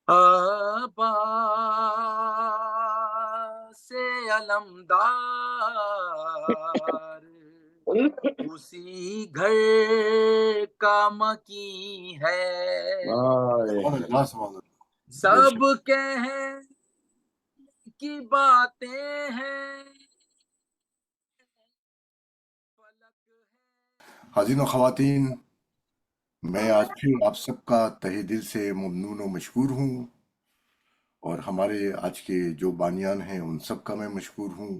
عباس علمدار اسی گھر کا مکی ہے، سب کہیں کی باتیں ہیں، فلک ہے۔ حاضرین و خواتین، میں آج پھر آپ سب کا تہہ دل سے ممنون و مشکور ہوں، اور ہمارے آج کے جو بانیان ہیں ان سب کا میں مشکور ہوں۔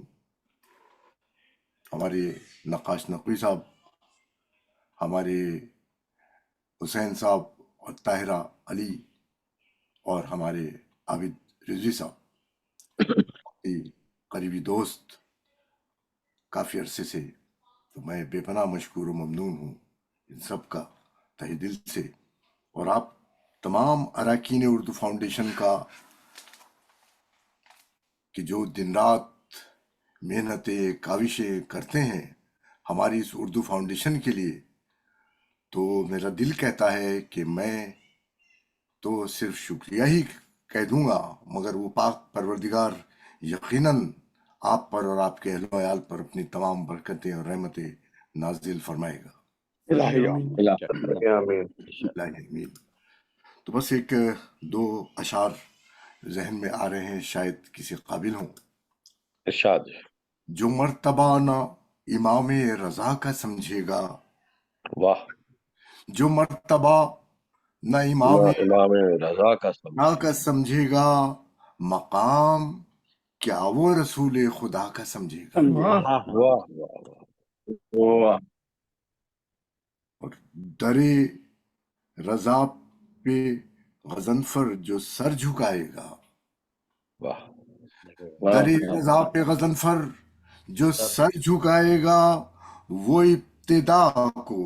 ہمارے نقاش نقوی صاحب، ہمارے حسین صاحب اور طاہرہ علی، اور ہمارے عابد رضوی صاحب، قریبی دوست کافی عرصے سے، تو میں بے پناہ مشکور و ممنون ہوں ان سب کا تہہ دل سے، اور آپ تمام اراکین اردو فاؤنڈیشن کا کہ جو دن رات محنتیں کاوشیں کرتے ہیں ہماری اس اردو فاؤنڈیشن کے لیے، تو میرا دل کہتا ہے کہ میں تو صرف شکریہ ہی کہہ دوں گا، مگر وہ پاک پروردگار یقیناً آپ پر اور آپ کے اہل و عیال پر اپنی تمام برکتیں اور رحمتیں نازل فرمائے گا۔ آمین۔ تو بس ایک دو اشعار ذہن میں آ رہے ہیں، شاید کسی قابل ہوں۔ ارشاد۔ جو مرتبہ نہ امام رضا کا سمجھے گا، واہ، جو مرتبہ نہ امام امام رضا کا رضا کا سمجھے گا، مقام کیا وہ رسول خدا کا سمجھے گا۔ واہ واہ واہ، اور در رضا پہ غضنفر جو سر جھکائے گا، واہ، در رضا پہ غضنفر جو سر جھکائے گا، وہ ابتدا کو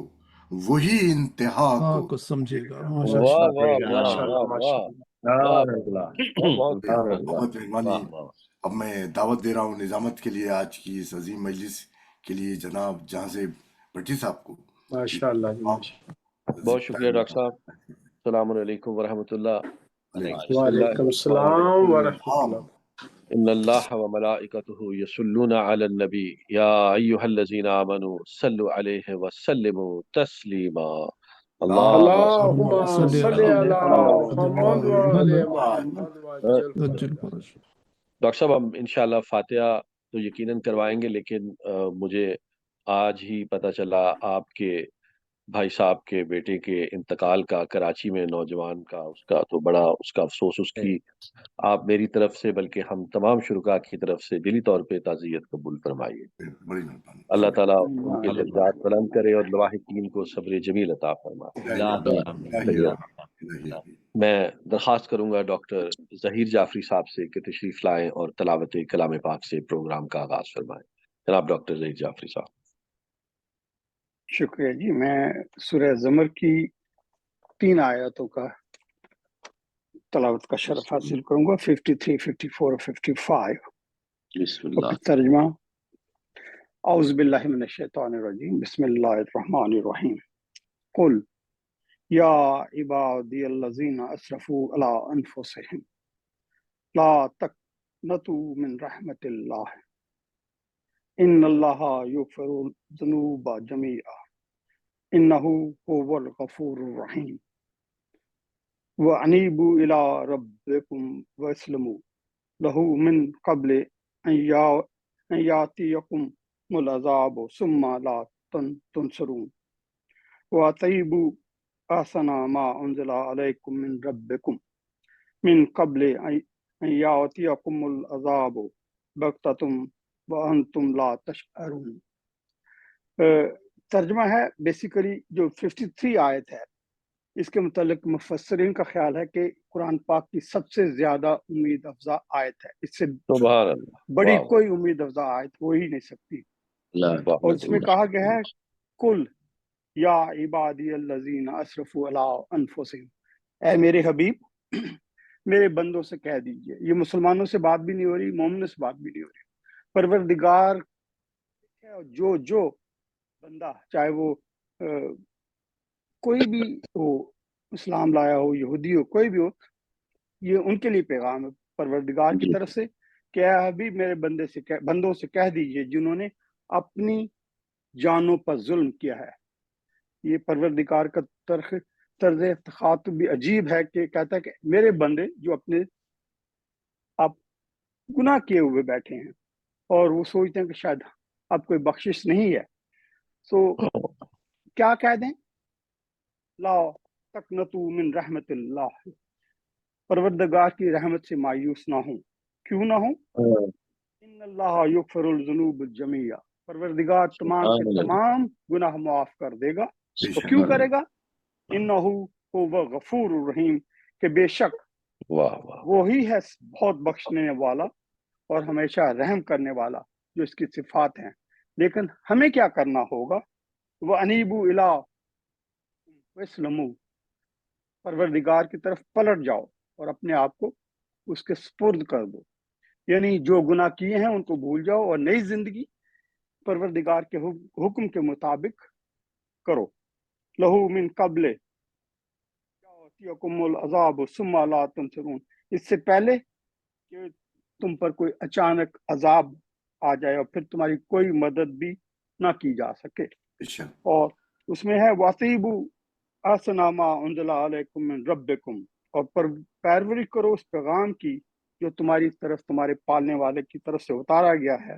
وہی انتہا کو سمجھے گا۔ واہ واہ واہ واہ، بہت مہربانی۔ اب میں دعوت دے رہا ہوں نظامت کے لیے آج کی اس عظیم مجلس کے لیے جناب جہاں سے بھٹی صاحب کو۔ بہت شکریہ ڈاکٹر صاحب۔ السلام علیکم ورحمۃ اللہ۔ وعلیکم السلام ورحمۃ اللہ۔ ان اللہ وملائکتہ یصلون علی النبی یا ایھا الذین آمنوا صلوا علیہ وسلموا تسلیما۔ اللہم صلی علی محمد وعلی محمد وعجل۔ ڈاکٹر صاحب ہم انشاءاللہ فاتحہ تو یقیناً کروائیں گے، لیکن مجھے آج ہی پتہ چلا آپ کے بھائی صاحب کے بیٹے کے انتقال کا، کراچی میں نوجوان کا، اس کا تو بڑا اس کا افسوس، اس کی آپ میری طرف سے بلکہ ہم تمام شرکاء کی طرف سے دلی طور پہ تعزیت قبول فرمائیے۔ بڑی مہربانی۔ اللہ تعالیٰ ان کے درجات بلند کرے اور لواحقین کو صبر جمیل عطا فرمائے۔ میں درخواست کروں گا ڈاکٹر ظہیر جعفری صاحب سے کہ تشریف لائیں اور تلاوت کلام پاک سے پروگرام کا آغاز فرمائیں۔ جناب ڈاکٹر ظہیر جعفری صاحب۔ شکریہ جی۔ میں سورہ زمر کی 3 آیاتوں کا تلاوت کا شرف حاصل کروں گا، 53، 54 اور 55۔ بسم اللہ۔ ترجمہ: اعوذ باللہ من الشیطان الرجیم، بسم اللہ الرحمن الرحیم۔ قل یا عبادی الذین اسرفوا علی انفسہم لا تقنطوا من رحمت اللہ ان اللہ یغفر الذنوب جميعا انہ هو الغفور الرحیم وانیبوا الی ربکم واسلموا لہ من قبل ان یاتیکم العذاب ثم لا تنصرون وَأَطِیعُوا أَحْسَنَ مَا أُنزِلَ عَلَيْکُم مِّن رَبِّکُم مِّن قَبْلِ أَن یَأْتِیَکُمُ الْعَذَابُ بَغْتَةً وَأَنتُمْ لَا تَشْعُرُونَ۔ ترجمہ ہے بیسیکلی جو 53 آیت ہے، اس کے متعلق مفسرین کا خیال ہے کہ قرآن پاک کی سب سے زیادہ امید افزا آیت ہے، اس سے سبحان اللہ، بڑی کوئی امید افزا آیت ہو ہی نہیں سکتی۔ اور اس میں کہا گیا ہے کل یا عبادی الذین اسرفوا علی انفسہم، اے میرے حبیب میرے بندوں سے کہہ دیجئے۔ یہ مسلمانوں سے بات بھی نہیں ہو رہی، مومنوں سے بات بھی نہیں ہو رہی۔ پروردگار جو بندہ، چاہے وہ کوئی بھی ہو، اسلام لایا ہو، یہودی ہو، کوئی بھی ہو، یہ ان کے لیے پیغام ہے پروردگار کی طرف سے کہ اے حبیب میرے بندوں سے کہہ دیجئے جنہوں نے اپنی جانوں پر ظلم کیا ہے. یہ پروردگار کا طرز خاطب بھی عجیب ہے کہ کہتا ہے کہ میرے بندے جو اپنے آپ گناہ کیے ہوئے بیٹھے ہیں اور وہ سوچتے ہیں کہ شاید اب کوئی بخشش نہیں ہے. کیا کہہ دیں؟ لا تقنطوا من رحمت اللہ، پروردگار کی رحمت سے مایوس نہ ہوں. کیوں نہ ہوں؟ ان اللہ یغفر الذنوب الجمیع، پروردگار تمام کے تمام گناہ معاف کر دے گا. تو کیوں کرے گا؟ انہ هو غفور الرحیم، کہ بے شک وہی ہے بہت بخشنے والا اور ہمیشہ رحم کرنے والا جو اس کی صفات ہیں. لیکن ہمیں کیا کرنا ہوگا؟ وَأَنِيبُوا إِلَىٰ وَاسْلَمُوا، پروردگار کی طرف پلٹ جاؤ اور اپنے آپ کو اس کے سپرد کر دو. یعنی جو گناہ کیے ہیں ان کو بھول جاؤ اور نئی زندگی پروردگار کے حکم کے مطابق کرو. لہو من قبل یأتیکم العذاب ثم لا تنصرون، اس سے پہلے کہ تم پر کوئی اچانک عذاب آ جائے اور پھر تمہاری کوئی مدد بھی نہ کی جا سکے. اور اس میں ہے وَأَطِیعُوا أَحْسَنَ مَا أُنزِلَ عَلَيْکُم مِّن رَبِّکُم، اور پیروی کرو اس پیغام کی جو تمہاری طرف تمہارے پالنے والے کی طرف سے اتارا گیا ہے.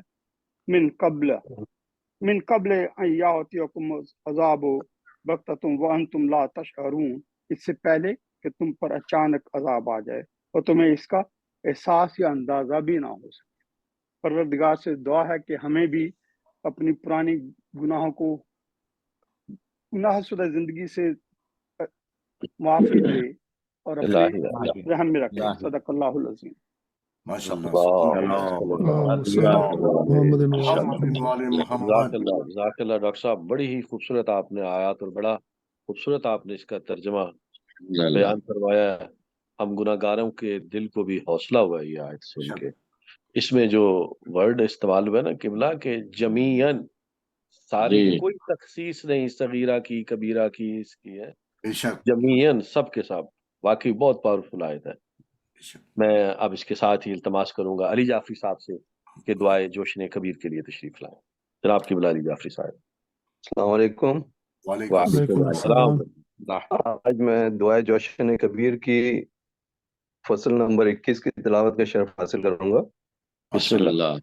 من قبل ان یأتیکم العذاب بغتۃ وانتم لا تشعرون، اس سے پہلے کہ تم پر اچانک عذاب آ جائے اور تمہیں اس کا احساس یا اندازہ بھی نہ ہو سکے. پروردگار سے دعا ہے کہ ہمیں بھی اپنی پرانی گناہوں کو، گناہ شدہ زندگی سے معافی دے اور اپنے رحم میں رکھے. صدق اللہ العظیم. ماشاء اللہ. جزاک اللہ ڈاکٹر صاحب، بڑی ہی خوبصورت آپ نے آیات اور بڑا خوبصورت آپ نے اس کا ترجمہ بیان کروایا ہے. ہم گناہ گاروں کے دل کو بھی حوصلہ ہوا ہے یہ آیت سن کے. اس میں جو ورڈ استعمال ہوا ہے نا قبلہ کے جمیعاً، سارے کوئی تخصیص نہیں صغیرہ کی کبیرہ کی، اس کی ہے جمیعاً سب کے ساتھ. واقعی بہت پاورفل آیت ہے. میں اب اس کے ساتھ ہی التماس کروں گا علی جعفری صاحب سے کہ دعائے جوشن کبیر کے لیے تشریف لائیں. جناب قبلہ علی جعفری صاحب. السلام علیکم. وعلیکم السلام. آج میں دعائے جوشن کبیر کی فصل نمبر 21 کی تلاوت کا شرف حاصل کروں گا. بسم اللہ.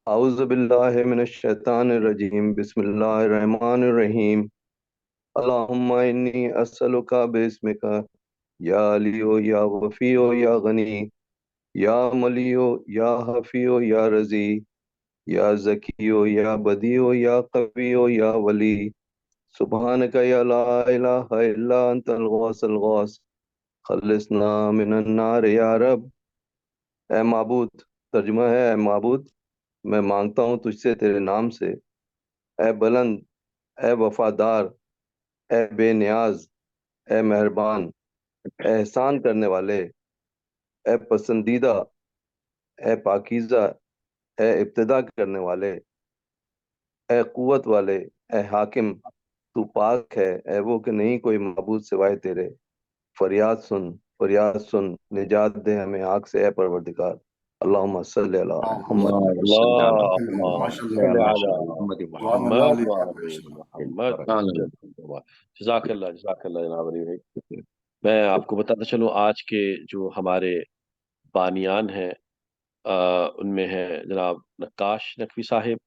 اعوذ باللہ من الشیطان الرجیم، بسم اللہ الرحمن الرحیم. اللہم انی اسألک باسمک یا علیو یا وفیو یا غنی یا ملیو یا حفیو یا رضی یا زکیو یا بدیو یا قویو یا ولی، سبحانک یا لا الہ الا انت الغوث الغوث، خلصنا من النار یا رب. اے معبود، ترجمہ ہے اے معبود میں مانگتا ہوں تجھ سے تیرے نام سے، اے بلند، اے وفادار، اے بے نیاز، اے مہربان، اے احسان کرنے والے، اے پسندیدہ، اے پاکیزہ، اے ابتدا کرنے والے، اے قوت والے، اے حاکم، تو پاک ہے، اے وہ کہ نہیں کوئی معبود سوائے تیرے. فریاد سن، فریاد سن، نجات دے ہمیں آگ سے اے پروردگار. اللہم صلی علی محمد. جزاک اللہ جناب علی بھائی. میں آپ کو بتاتا چلوں آج کے جو ہمارے بانیان ہیں ان میں ہے جناب نقاش نقوی صاحب،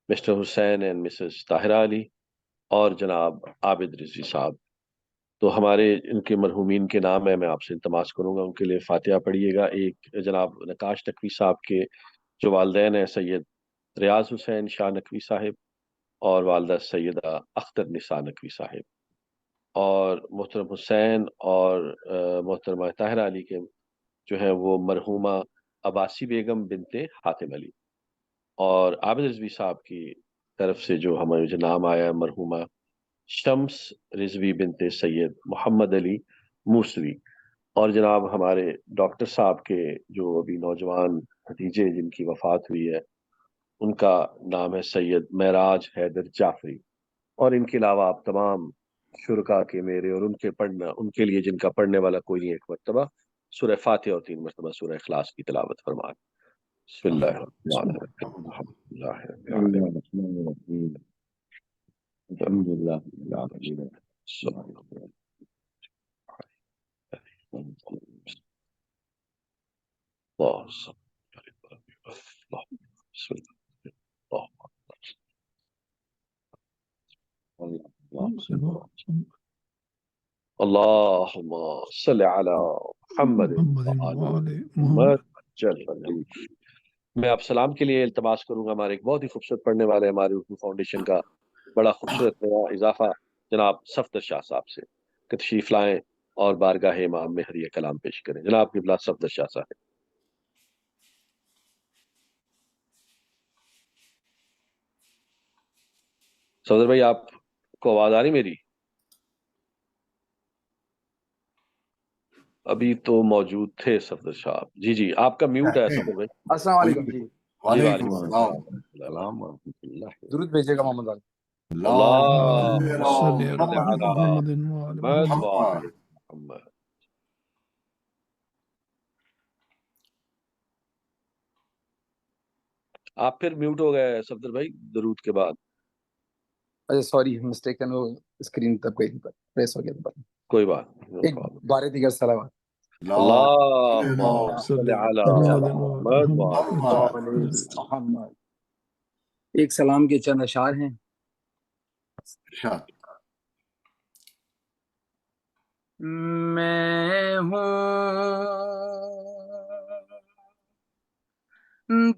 Mr Hussain and Mrs Tahira Ali, اور جناب عابد رضوی صاحب. تو ہمارے ان کے مرحومین کے نام ہے، میں آپ سے التماس کروں گا ان کے لیے فاتحہ پڑھیے گا. ایک جناب نقاش نقوی صاحب کے جو والدین ہیں سید ریاض حسین شاہ نقوی صاحب اور والدہ سیدہ اختر نساء نقوی صاحب، اور محترم حسین اور محترمہ طاہرہ علی کے جو ہیں وہ مرحومہ عباسی بیگم بنت حاتم علی، اور عابد رضوی صاحب کی طرف سے جو ہمارے جو نام آیا مرحومہ شمس رضوی بنت سید محمد علی موسوی، اور جناب ہمارے ڈاکٹر صاحب کے جو ابھی نوجوان بھتیجے جن کی وفات ہوئی ہے ان کا نام ہے سید معراج حیدر جعفری. اور ان کے علاوہ آپ تمام شرکا کے میرے اور ان کے لیے جن کا پڑھنے والا کوئی نہیں ایک مرتبہ سورہ فاتحہ اور 3 مرتبہ سورہ اخلاص کی تلاوت فرمائیں۔ بسم اللہ الرحمن الرحیم الحمدللہ رب العالمین الحمدللہ رب العالمین اللہم صل علی محمد محمد۔ میں آپ سلام کے لیے التماس کروں گا، ہمارے ایک بہت ہی خوبصورت پڑھنے والے ہمارے اردو فاؤنڈیشن کا بڑا خوبصورت نیا اضافہ جناب صفدر شاہ صاحب سے کہ تشریف لائیں اور بارگاہ امام میں ہدیہ کلام پیش کریں۔ جناب قبلہ صفدر شاہ صاحب۔ صفدر بھائی آپ کو آواز آ رہی میری؟ ابھی تو موجود تھے صفدر صاحب۔ جی جی آپ کا میوٹ ہے صفدر بھائی۔ السلام علیکم جی۔ وعلیکم السلام ورحمۃ اللہ۔ درود بھیجیے گا محمد علی۔ اللہم صل علی محمد محمد وآل محمد۔ آپ پھر میوٹ ہو گئے صفدر بھائی درود کے بعد۔ اچھا سوری مسٹیکن وہ اسکرین تب گئی پریس ہو گیا تھا۔ کوئی بات ایک بار دیگر سلام۔ اللہم صل علی محمد وآل محمد۔ ایک سلام کے چند اشعار ہیں۔ میں ہوں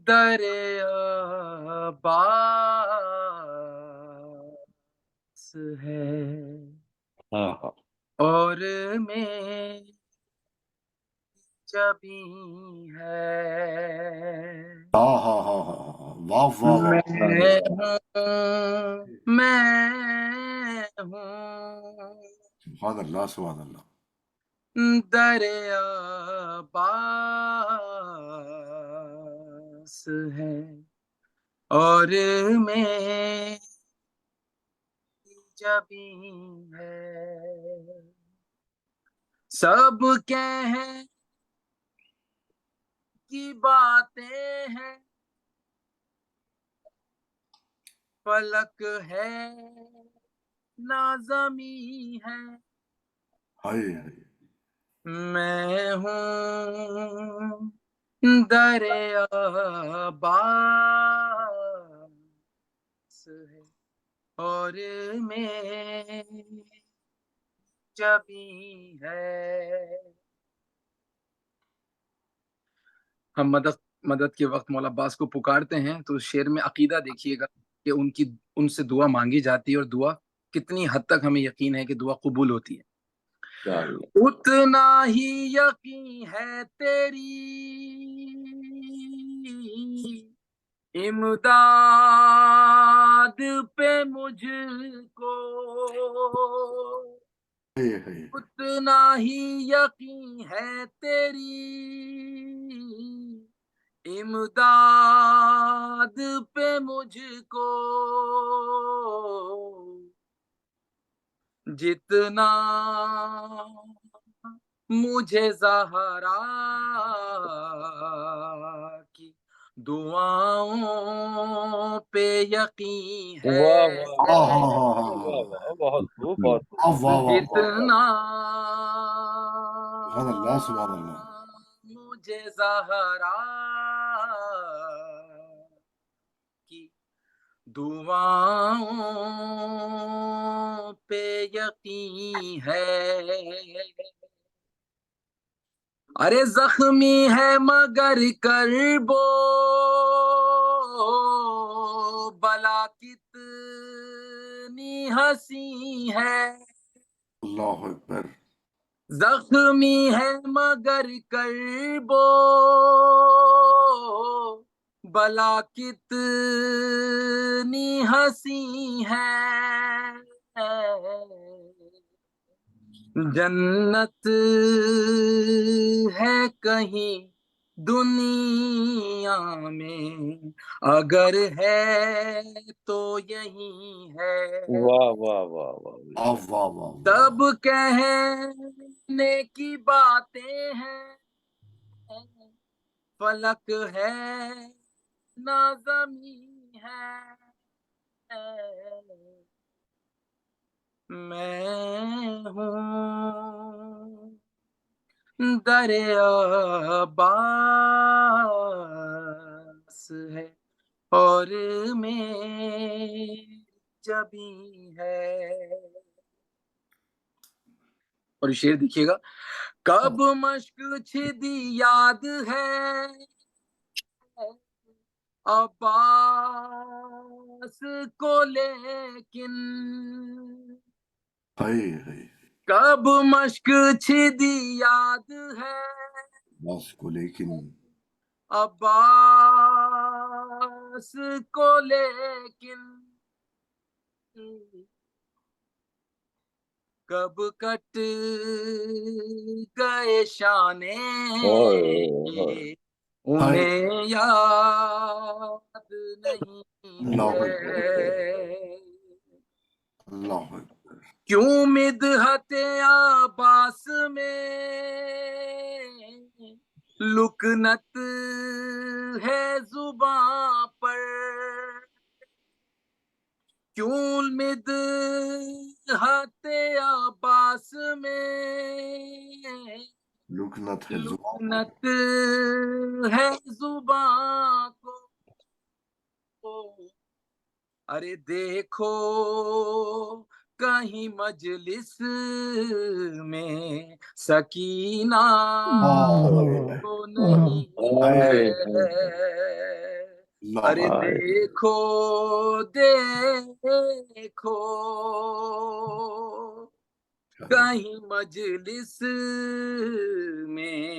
دریا باس ہے اور میں جبی ہے، میں ہوں سبحان اللہ سبحان اللہ۔ دریا باس ہے اور میں جبی ہے، سب کہیں کی باتیں ہیں، فلک ہے نہ زمین ہے، میں ہوں دریا باس ہے اور میں جبی ہے۔ ہم مدد کے وقت مولا عباس کو پکارتے ہیں تو شعر میں عقیدہ دیکھیے گا کہ ان سے دعا مانگی جاتی ہے اور دعا کتنی حد تک ہمیں یقین ہے کہ دعا قبول ہوتی ہے۔ اتنا ہی یقین ہے تیری امداد پہ مجھ کو، اتنا ہی یقین ہے تیری امداد پہ مجھ کو، جتنا مجھے زہرا کی دعاؤں پہ یقین ہے، جتنا مجھے زہرا کی دعاؤں پہ یقین ہے، ارے زخمی ہے مگر کربو بلا کتنی ہنسی ہے، اللہ اکبر۔ زخمی ہے مگر کربو بلا کتنی ہنسی ہے، جنت ہے کہیں دنیا میں اگر ہے تو یہی ہے، واہ واہ واہ واہ۔ سب کہنے کی باتیں ہیں، فلک ہے نہ زمین ہے، میں ہوں دریا باس ہے اور میں جبی ہے. اور یہ شعر دیکھیے گا. کب مشق چھدی یاد ہے عباس کو لیکن، کب مشق چھدی یاد ہے عباس کو لیکن، عباس کو لیکن، کب کٹ گئے شانے انہیں یاد نہیں ہے. کیوں مدحت عباس میں لکنت ہے زباں پر، کیوں مدحت عباس میں لکنت ہے زباں کو. ارے دیکھو کہیں مجلس میں سکینہ تو نہیں ہے. ارے دیکھو دیکھو کہیں مجلس میں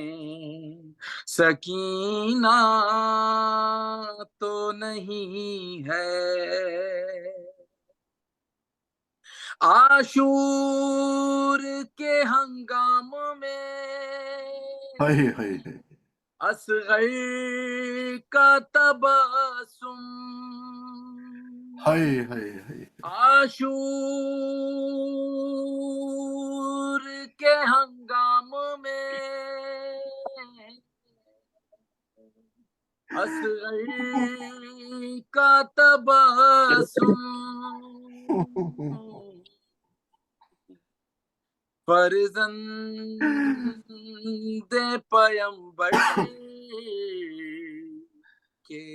سکینہ تو نہیں ہے. عاشور کے ہنگام میں اصغر کا تبسم، عاشور کے ہنگام میں اصغر کا تبسم، فرزند پیمبر کے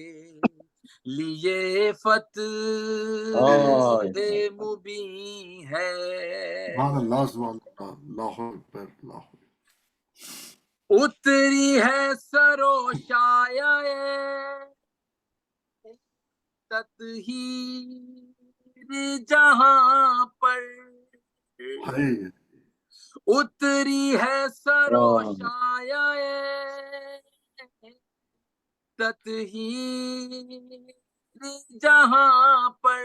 لیے فتح مبین ہے. اتری ہے سرو شایع تطہیر جہاں پر، اتری ہے سرو شایع تطہیر جہاں پر،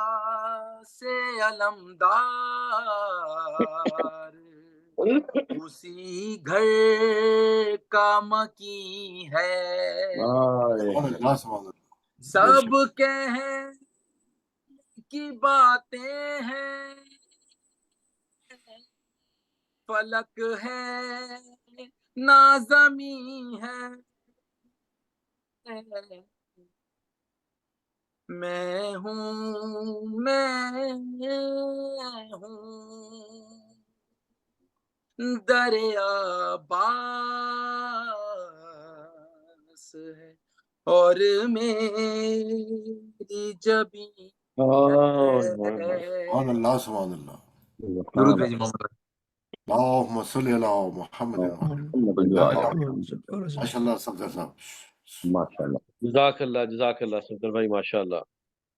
عباس علمدار اسی گھر کا مکی ہے. سب کہیں کی باتیں ہیں، فلک ہے نہ زمین ہے، میں ہوں دریا باس ہے اور میری جبی ہے. درود بھیجیں محمد. اللہم صلی علی محمد. ماشاءاللہ صفدر صاحب، ماشاءاللہ. جزاک اللہ صفدر بھائی، ماشاءاللہ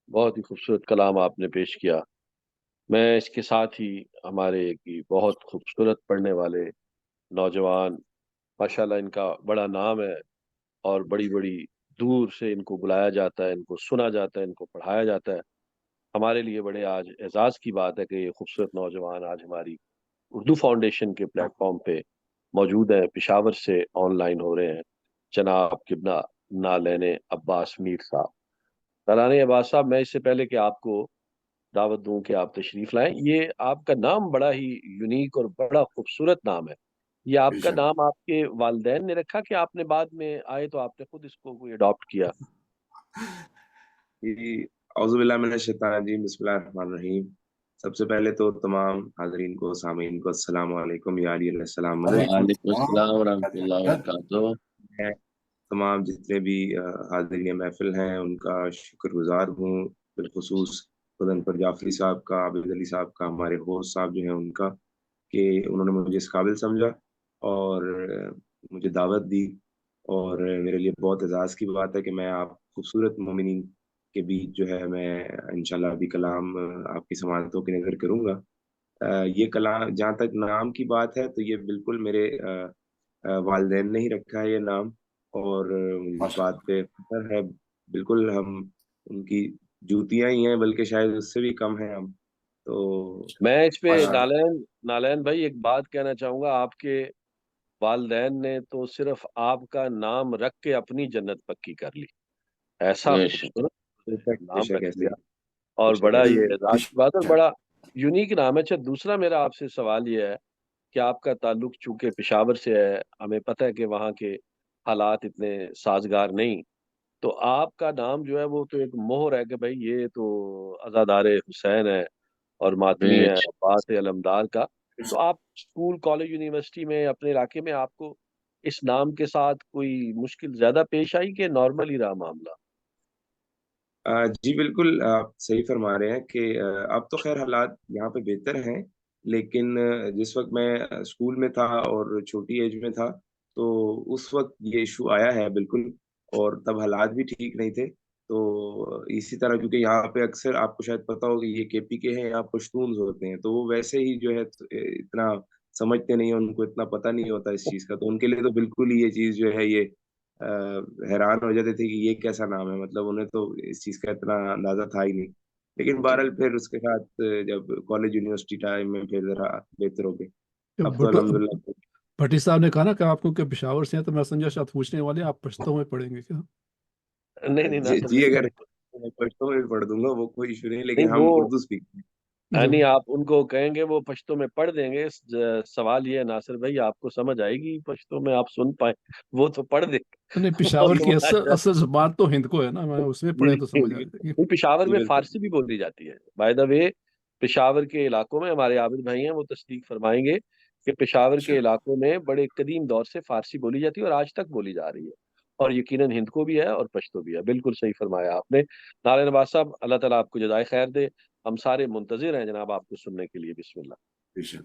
بہت ہی خوبصورت کلام آپ نے پیش کیا. میں اس کے ساتھ ہی ہمارے کی بہت خوبصورت پڑھنے والے نوجوان، ماشاءاللہ ان کا بڑا نام ہے اور بڑی بڑی دور سے ان کو بلایا جاتا ہے، ان کو سنا جاتا ہے، ان کو پڑھایا جاتا ہے. ہمارے لیے بڑے آج اعزاز کی بات ہے کہ یہ خوبصورت نوجوان آج ہماری اردو فاؤنڈیشن کے پلیٹ فارم پہ موجود ہیں. پشاور سے آن لائن ہو رہے ہیں جناب قبلہ نالین عباس میر صاحب. نالین عباس صاحب، میں اس سے پہلے کہ آپ کو دعوت دوں کہ آپ تشریف لائیں. یہ آپ کا نام بڑا ہی یونیک اور بڑا خوبصورت نام ہے. یہ آپ بے کا شک. نام آپ کے والدین نے رکھا کہ آپ نے بعد میں آئے تو آپ نے خود اس کو کوئی اڈاپٹ کیا؟ جی، اعوذ باللہ من الشیطان الرجیم، بسم اللہ الرحمن الرحیم. سب سے پہلے تو تمام حاضرین کو، سامعین کو السلام علیکم یا علی علیہ السلام. وعلیکم السلام ورحمۃ اللہ وبرکاتہ. میں تمام جتنے بھی حاضرین محفل ہیں ان کا شکر گزار ہوں، بالخصوص خدن پر جعفری صاحب کا، عابد علی صاحب کا، ہمارے ہوسٹ صاحب جو ہیں ان کا، کہ انہوں نے مجھے اس قابل سمجھا اور مجھے دعوت دی. اور میرے لیے بہت اعزاز کی بات ہے کہ میں آپ خوبصورت مومنین کے بیچ جو ہے میں انشاءاللہ ابھی کلام آپ کی سماعتوں کی نظر کروں گا. یہ کلام جہاں تک نام کی بات ہے تو یہ بالکل میرے والدین نے ہی رکھا ہے یہ نام، اور مجھے اس بات پہ فخر ہے. بالکل ہم ان کی جوتیاں ہی ہیں، بلکہ شاید اس سے بھی کم ہیں ہم. تو میں اس پہ ماشاء اللہ. نالین بھائی ایک بات کہنا چاہوں گا. آپ کے والدین نے تو صرف آپ کا نام رکھ کے اپنی جنت پکی کر لی. ایسا خوبصورت بے نام شک رکھ ایسے دیا ہی، بے اور شک بڑا ایسے یہ ہی. اعزاز کی بات، اور بڑا یونیک نام ہے. اچھا، دوسرا میرا آپ سے سوال یہ ہے کہ آپ کا تعلق چونکہ پشاور سے ہے، ہمیں پتہ ہے کہ وہاں کے حالات اتنے سازگار نہیں، تو آپ کا نام جو ہے وہ تو ایک مہر ہے کہ بھائی یہ تو عزادار حسین ہے اور ماتمی ہے عباس علمدار کا. تو آپ اسکول، کالج، یونیورسٹی میں، اپنے علاقے میں آپ کو اس نام کے ساتھ کوئی مشکل زیادہ پیش آئی کہ نارمل ہی رہا معاملہ؟ جی بالکل، آپ صحیح فرما رہے ہیں کہ اب تو خیر حالات یہاں پہ بہتر ہیں، لیکن جس وقت میں اسکول میں تھا اور چھوٹی ایج میں تھا تو اس وقت یہ ایشو آیا ہے بالکل، اور تب حالات بھی ٹھیک نہیں تھے. تو اسی طرح کیونکہ یہاں پہ اکثر آپ کو شاید پتا ہو کہ یہ کے پی کے ہیں، یہاں پشتونز ہوتے ہیں، تو وہ ویسے ہی جو ہے اتنا سمجھتے نہیں ہیں، ان کو اتنا پتہ نہیں ہوتا اس چیز کا. تو ان کے لیے تو بالکل ہی یہ چیز جو ہے یہ حیران ہو جاتے تھے کہ یہ کیسا نام ہے، مطلب انہیں تو اس چیز کا اتنا اندازہ تھا ہی نہیں. لیکن بہرحال پھر اس کے ساتھ جب کالج یونیورسٹی ٹائم میں پھر ذرا بہتر ہو گئے. اب تو الحمدللہ. بھٹی صاحب نے کہا نا کہ آپ کو کہ پشاور سے ہیں، تو میں سمجھا شاید پوچھنے والے آپ پشتوں میں پڑھیں گے کیا؟ نہیں نہیں جی ناصر جی، بھائی، اگر پشتوں میں بھی پڑھ دوں گا وہ کوئی ایشو نہیں، نہیں لیکن وہ ہم اردو اسپیک. یعنی آپ ان کو کہیں گے وہ پشتوں میں پڑھ دیں گے. سوال یہ ہے ناصر بھائی، آپ کو سمجھ آئے گی پشتوں میں، آپ سن پائیں؟ وہ تو پڑھ دیں نہیں، وہ پشاور تو کی اصل زبان تو ہند کو ہے نا، میں اس میں پڑھے تو سمجھ آ جائے گی. پشاور جی میں بالکل. فارسی بھی بولی جاتی ہے بائی دا وے. پشاور کے علاقوں میں ہمارے عابد بھائی ہیں، وہ تصدیق فرمائیں گے کہ پشاور کے علاقوں میں بڑے قدیم دور سے فارسی بولی جاتی ہے اور آج تک بولی جا رہی ہے، اور یقیناً ہند کو بھی ہے اور پشتو بھی ہے. بالکل صحیح فرمایا آپ نے. نالے نواز صاحب، اللہ تعالیٰ آپ کو جزائے خیر دے. ہم سارے منتظر ہیں جناب آپ کو سننے کے لیے. بسم اللہ. بے شک.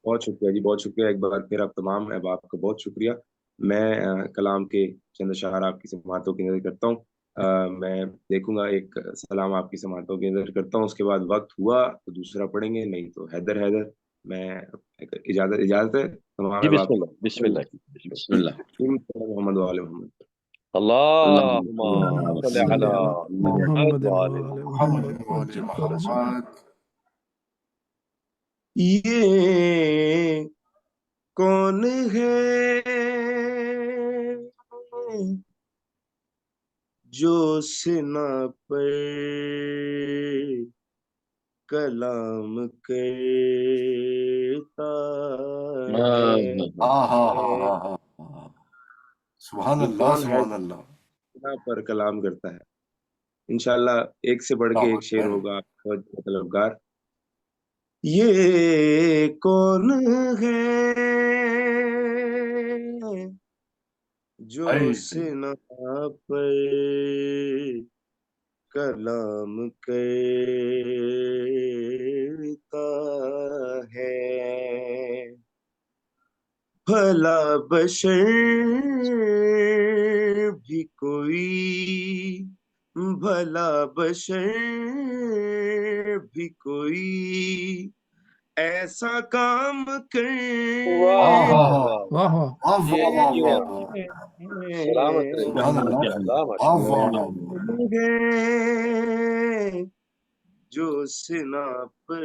بہت شکریہ جی، بہت شکریہ ایک بار پھر آپ تمام احباب کا بہت شکریہ. میں کلام کے چند اشعار آپ کی سماعتوں کی نظر کرتا ہوں. میں دیکھوں گا، ایک سلام آپ کی سماعتوں کی نظر کرتا ہوں، اس کے بعد وقت ہوا تو دوسرا پڑھیں گے، نہیں تو حیدر حیدر. میں اجازت ہے تمام جی احباب بسم کی. اللہ، بسم اللہ، بسم اللہ. محمد وعلى محمد. اللہم صل علی محمد محمد وآل وآل محمد محمد وآل وعجل فرجہ. محمد. یہ کون ہے جو سنا پر کلام کرتا ہے؟ سبحان یہ اللہ، کون ہے سبحان جو اللہ. سنا پر کلام کرتا ہے؟ انشاءاللہ ایک سے بڑھ کے اللہ ایک شعر اکبر. ہوگا طلبگار. یہ کون ہے جو اے سنا پر کلام کرتا ہے؟ بھلا بشر بھی کوئی، بھلا بشر بھی کوئی ایسا کام کر واہ آہا. واہ واہ واہ. واہ یہ واہ واہ یہ واہ واہ. سلامت رہے، سبحان اللہ. ماشاءاللہ واہ ماشاءاللہ. واہ واہ. ہے جو سنا پر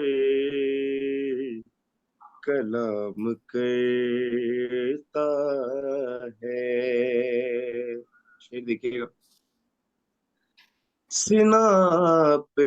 کلام کرتا ہے. شعر دیکھیے گا. سنا پہ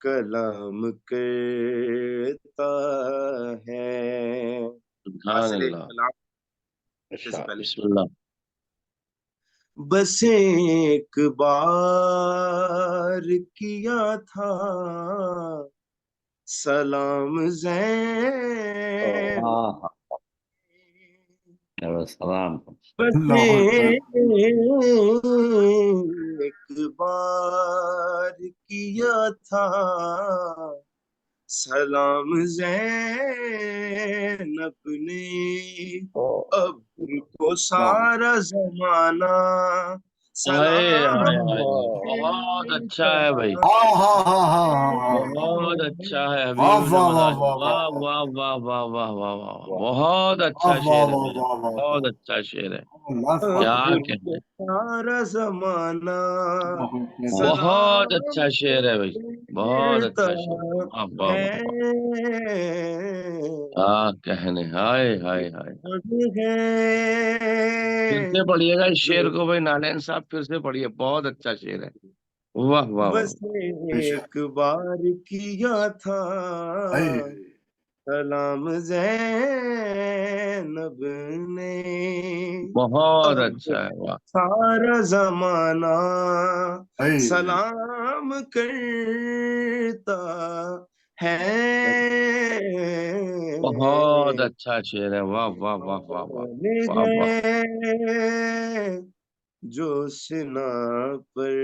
کلام کرتا ہے. سبحان حاصل اللہ. کلام سے اچھا پہلے بسم اللہ. بس ایک بار کیا تھا سلام زین سلام. بس اللہ اکبر. ایک بار کیا تھا سلام زینب نے اب کو سارا زمانہ ہائے ہائے سلام ہائے، بہت اچھا ہے بھائی، ہاں ہاں ہاں ہاں ہاں. بہت اچھا ہے واہ حبیب واہ واہ نماز. واہ واہ واہ واہ واہ واہ واہ واہ واہ، بہت اچھا واہ شعر واہ ہے واہ بھائی، واہ واہ بہت واہ. اچھا شعر ہے. اللہ کیا اکبر. اب کہنا کو ہے، سارا زمانہ بہت سلام اچھا شعر ہے بھائی، بہت کرتا اچھا شعر. واہ واہ ہے واہ واہ، کیا کہنے، ہائے ہائے ہائے. پھر سے پڑھیے گا اس جو شعر کو بھائی نالین صاحب، پھر سے پڑھیے، بہت اچھا شعر ہے. واہ واہ واہ. بس ایک بار کیا تھا سلام زینب نے بہت اب اچھا ہے. واہ، سارا زمانہ سلام کرتا ہے. بہت اچھا شعر ہے. واہ واہ واہ واہ واہ واہ واہ. جو سنا پر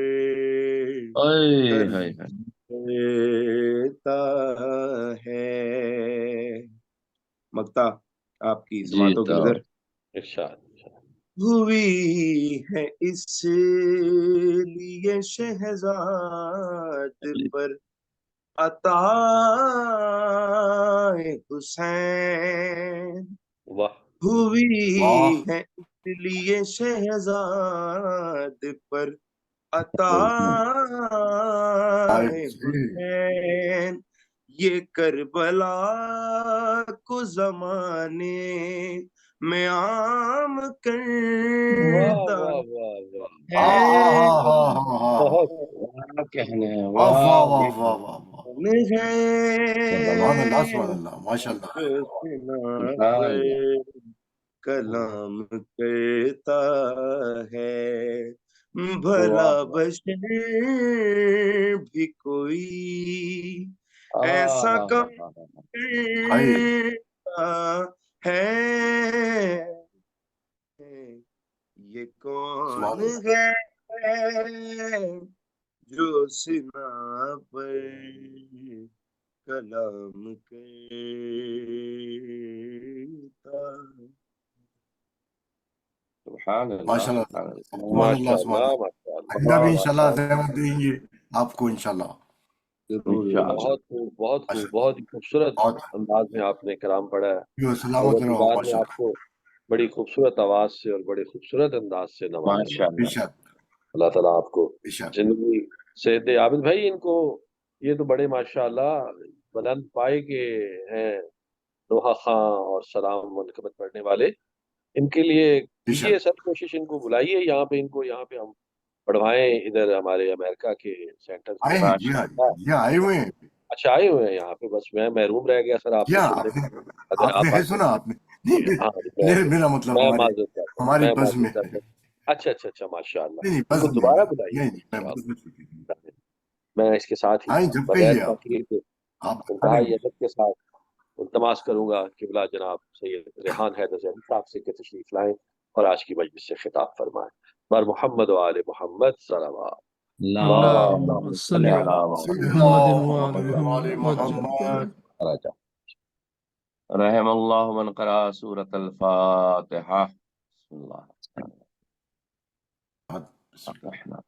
ہائے ہائے ہائے. کرتا ہے. مکتا آپ کی جی سماعتوں کے تو ندر ارشاد. ہوئی ہے اس لیے شہزاد پر عطا حسین. واہ ہوئی واہ. ہے اس لیے شہزاد پر عطا حسین. یہ کربلا کو زمانے میں عام کرتا واہ واہ واہ. ہے. بہت کیا کہنے ہیں. واہ واہ واہ واہ واہ واہ واہ. سبحان اللہ ہے سبحان اللہ ماشاء اللہ. جو سنا سبحان پر اللہ. کلام کرتا ہے. بھلا بشر بھی کوئی ایسا کام کرتا ہے. یہ کون ہے جو سنا پر کلام کرتا ہے. سبحان اللہ ماشاء اللہ سبحان اللہ. سبحان اللہ ماشاء سبحان اللہ اللہ. ماشاء اللہ. آئندہ بھی انشاءاللہ زحمت دیں گے آپ کو انشاءاللہ. بہت خوب بہت خوب، بہت ہی خوبصورت بہت انداز میں آپ نے کلام پڑھا ہے. سلامت اور رہو بعد میں ماشاء آپ کو بڑی خوبصورت آواز سے اور بڑے خوبصورت انداز سے نوازا. اللہ. بے شک اللہ تعالیٰ آپ کو بے شک. زندگی سے دے. عابد بھائی، ان کو یہ تو بڑے ماشاءاللہ بلند پائے کے ہیں، نوحہ خاں اور سلام منقبت پڑھنے والے. ان کے لیے بے کیجیے شک. سب کوشش، ان کو بلائیے یہاں پہ، ان کو یہاں پہ ہم پڑھوائیں ادھر ہمارے امریکہ کے سینٹر آئے میں. ہیں جی ہاں یہ آئے ہوئے ہیں. اچھا آئے ہوئے ہیں یہاں پہ، بس میں محروم رہ گیا سر آپ جی سے ہاں سننے. اگر آپ نے آپ ہے آتے. سنا آپ نے. نہیں ہاں میرا مطلب میں معذرت کرتا ہوں، ہماری میں بس معذرت میں کرتا ہوں. اچھا اچھا اچھا ماشاء اللہ. نہیں ان بس کو میں دوبارہ نہیں بلائیے میں انشاءاللہ. بس میں اس کے ساتھ ہی آئیں جب بغیر کہیے تاخیر کے آپ آ انتہائی رہے ادب کے ساتھ التماس کروں گا کہ بلا جناب سید ریحان حیدر ذہنی صاحب سے کہ تشریف لائیں اور آج کی مجلس سے خطاب فرمائیں. بر محمد و آل محمد صلوات. اللهم صل على محمد وآل محمد. محمد. رحم اللہ من قرأ سورة الفاتحہ. بسم اللہ الرحمن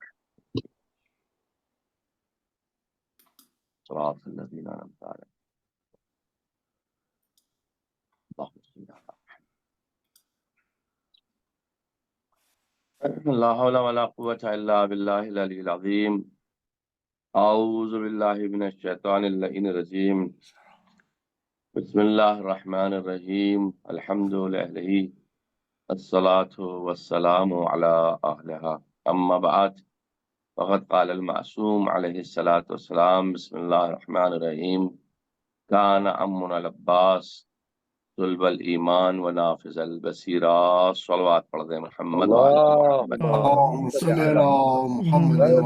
صراط الذین انعمت علیہم اللهم صل على محمد. لا حول ولا قوة الا باللہ العلی العظیم. اعوذ باللہ من الشیطان اللعین الرجیم. بسم اللہ الرحمن الرحیم. الحمد للہ الصلاة والسلام علی اہلہا. اما بعد وقد قال المعصوم علیہ الصلاۃ والسلام بسم اللہ الرحمن الرحیم کان عمنا العباس صلب الایمان و نافذ البصیرہ. صلوات پڑھ دیں محمد وعلی محمد. اللهم صل على محمد وعلى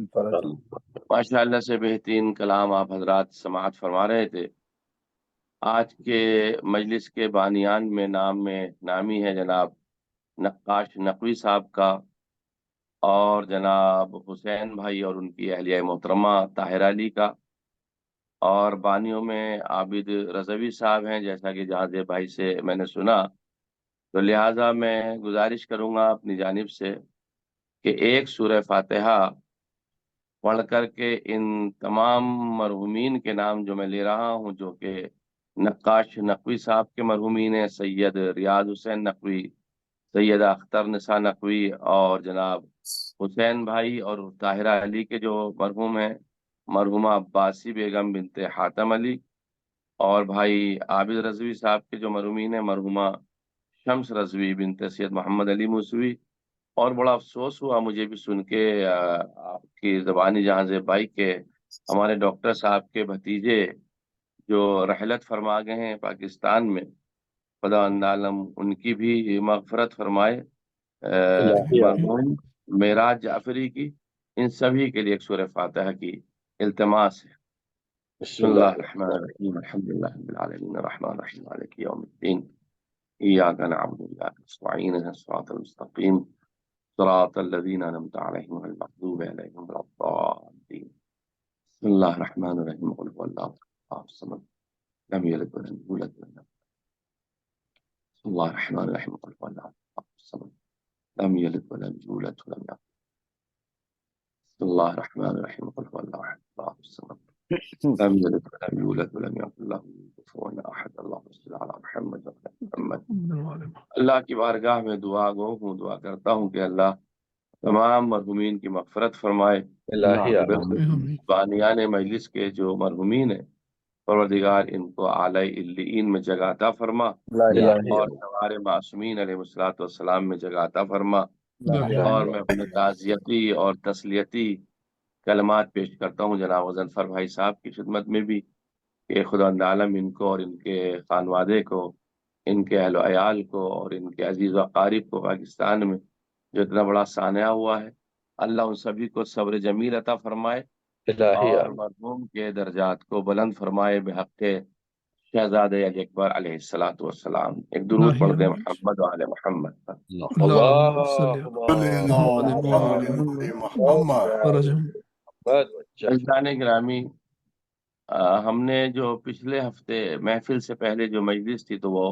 محمد. ماشاء اللہ سے بہترین کلام آپ حضرات سماعت فرما رہے تھے. آج کے مجلس کے بانیان میں نامی ہے جناب نقاش نقوی صاحب کا، اور جناب حسین بھائی اور ان کی اہلیہ محترمہ طاہرہ علی کا، اور بانیوں میں عابد رضوی صاحب ہیں جیسا کہ جہاز بھائی سے میں نے سنا. تو لہٰذا میں گزارش کروں گا اپنی جانب سے کہ ایک سورہ فاتحہ پڑھ کر کے ان تمام مرحومین کے نام جو میں لے رہا ہوں، جو کہ نقاش نقوی صاحب کے مرحومین ہیں، سید ریاض حسین نقوی، سیدہ اختر نساء نقوی، اور جناب حسین بھائی اور طاہرہ علی کے جو مرحوم ہیں، مرحومہ عباسی بیگم بنت حاتم علی، اور بھائی عابد رضوی صاحب کے جو مرحومین ہیں، مرحومہ شمس رضوی بنت سید محمد علی موسوی. اور بڑا افسوس ہوا مجھے بھی سن کے آپ کی زبانی جہاں بھائی کے ہمارے ڈاکٹر صاحب کے بھتیجے جو رحلت فرما گئے ہیں پاکستان میں، خدا عالم ان کی بھی مغفرت فرمائے. مرحوم معراج جعفری کی، ان سبھی کے لیے ایک سورہ فاتحہ کی التماس ہے. بسم اللہ الرحمن الرحیم الحمد للہ رب العالمین الرحمن الرحیم مالک یوم الدین ایاک نعبد و ایاک نستعین اهدنا الصراط المستقیم صراط الذین انعمت علیہم غیر المغضوب علیہم ولا الضالین. بسم اللہ الرحمن الرحیم قل هو اللہ احد الصمد لم یلد ولم یولد ولم یکن. بسم اللہ الرحمن الرحیم قل هو اللہ احد الصمد لم یلد ولم یولد ولم یکن. بسم اللہ الرحمن الرحیم قل هو اللہ احد اللہ الصمد لم یلد ولم یولد ولم یکن له کفوا احد. اللهم صل علی محمد وعلی محمد. اللہ کی بارگاہ میں دعا گو ہوں، دعا کرتا ہوں کہ اللہ تمام مرحومین کی مغفرت فرمائے. بانیان مجلس کے جو مرحومین ہیں، پروردگار ان کو اعلی علیین میں جگہ عطا فرما، اور ہمارے معصومین علیہ الصلوۃ والسلام میں جگہ عطا فرما. اور میں اپنے تعزیتی اور تسلیتی کلمات پیش کرتا ہوں جناب غضنفر بھائی صاحب کی خدمت میں بھی کہ خدا عالم ان کو اور ان کے خانوادے کو، ان کے اہل و عیال کو، اور ان کے عزیز و اقارب کو پاکستان میں جو اتنا بڑا سانحہ ہوا ہے، اللہ ان سبھی کو صبر جمیل عطا فرمائے اور مرحوم کے درجات کو بلند فرمائے بحق شہزادہ علی اکبر علیہ الصلوۃ والسلام. ایک درود پڑھ دیں محمد وعلی محمد. اللهم صل على محمد محمد. عزیزان گرامی، ہم نے جو پچھلے ہفتے محفل سے پہلے جو مجلس تھی تو وہ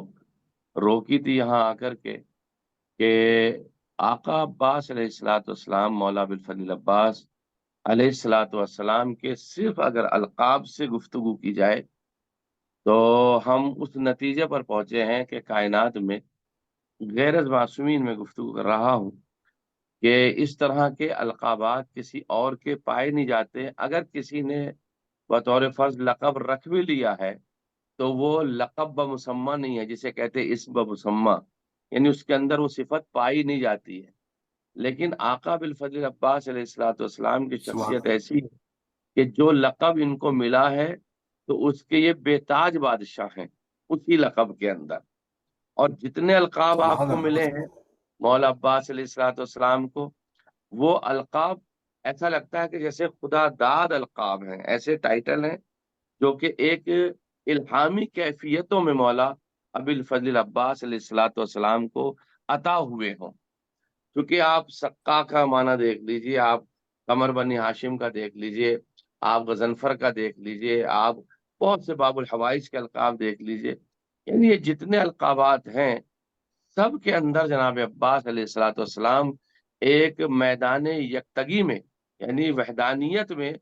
روکی تھی یہاں آ کر کے کہ آقا عباس علیہ الصلوۃ والسلام، مولا ابوالفضل عباس علیہ الصلوۃ والسلام کے صرف اگر القاب سے گفتگو کی جائے تو ہم اس نتیجے پر پہنچے ہیں کہ کائنات میں غیر از معصومین میں گفتگو کر رہا ہوں کہ اس طرح کے القابات کسی اور کے پائے نہیں جاتے. اگر کسی نے بطور فرض لقب رکھ بھی لیا ہے تو وہ لقب بمسمہ نہیں ہے، جسے کہتے اسم بمسمہ، یعنی اس کے اندر وہ صفت پائی نہیں جاتی ہے. لیکن آقا بالفضل عباس علیہ الصلوۃ والسلام کی شخصیت ایسی ہے کہ جو لقب ان کو ملا ہے تو اس کے یہ بے تاج بادشاہ ہیں اسی لقب کے اندر. اور جتنے القاب آپ کو ملے ہیں مولا عباس علیہ الصلوۃ والسلام کو، وہ القاب ایسا لگتا ہے کہ جیسے خدا داد القاب ہیں، ایسے ٹائٹل ہیں جو کہ ایک الہامی کیفیتوں میں مولا ابی الفضل عباس علیہ الصلوۃ والسلام کو عطا ہوئے ہوں. کیونکہ آپ سقا کا معنی دیکھ لیجئے، آپ قمر بنی ہاشم کا دیکھ لیجئے، آپ غضنفر کا دیکھ لیجئے، آپ بہت سے باب الحوائج کے القاب دیکھ لیجئے، یعنی یہ جتنے القابات ہیں سب کے اندر جناب عباس علیہ الصلوۃ والسلام ایک میدان یکتگی میں، یعنی وحدانیت میں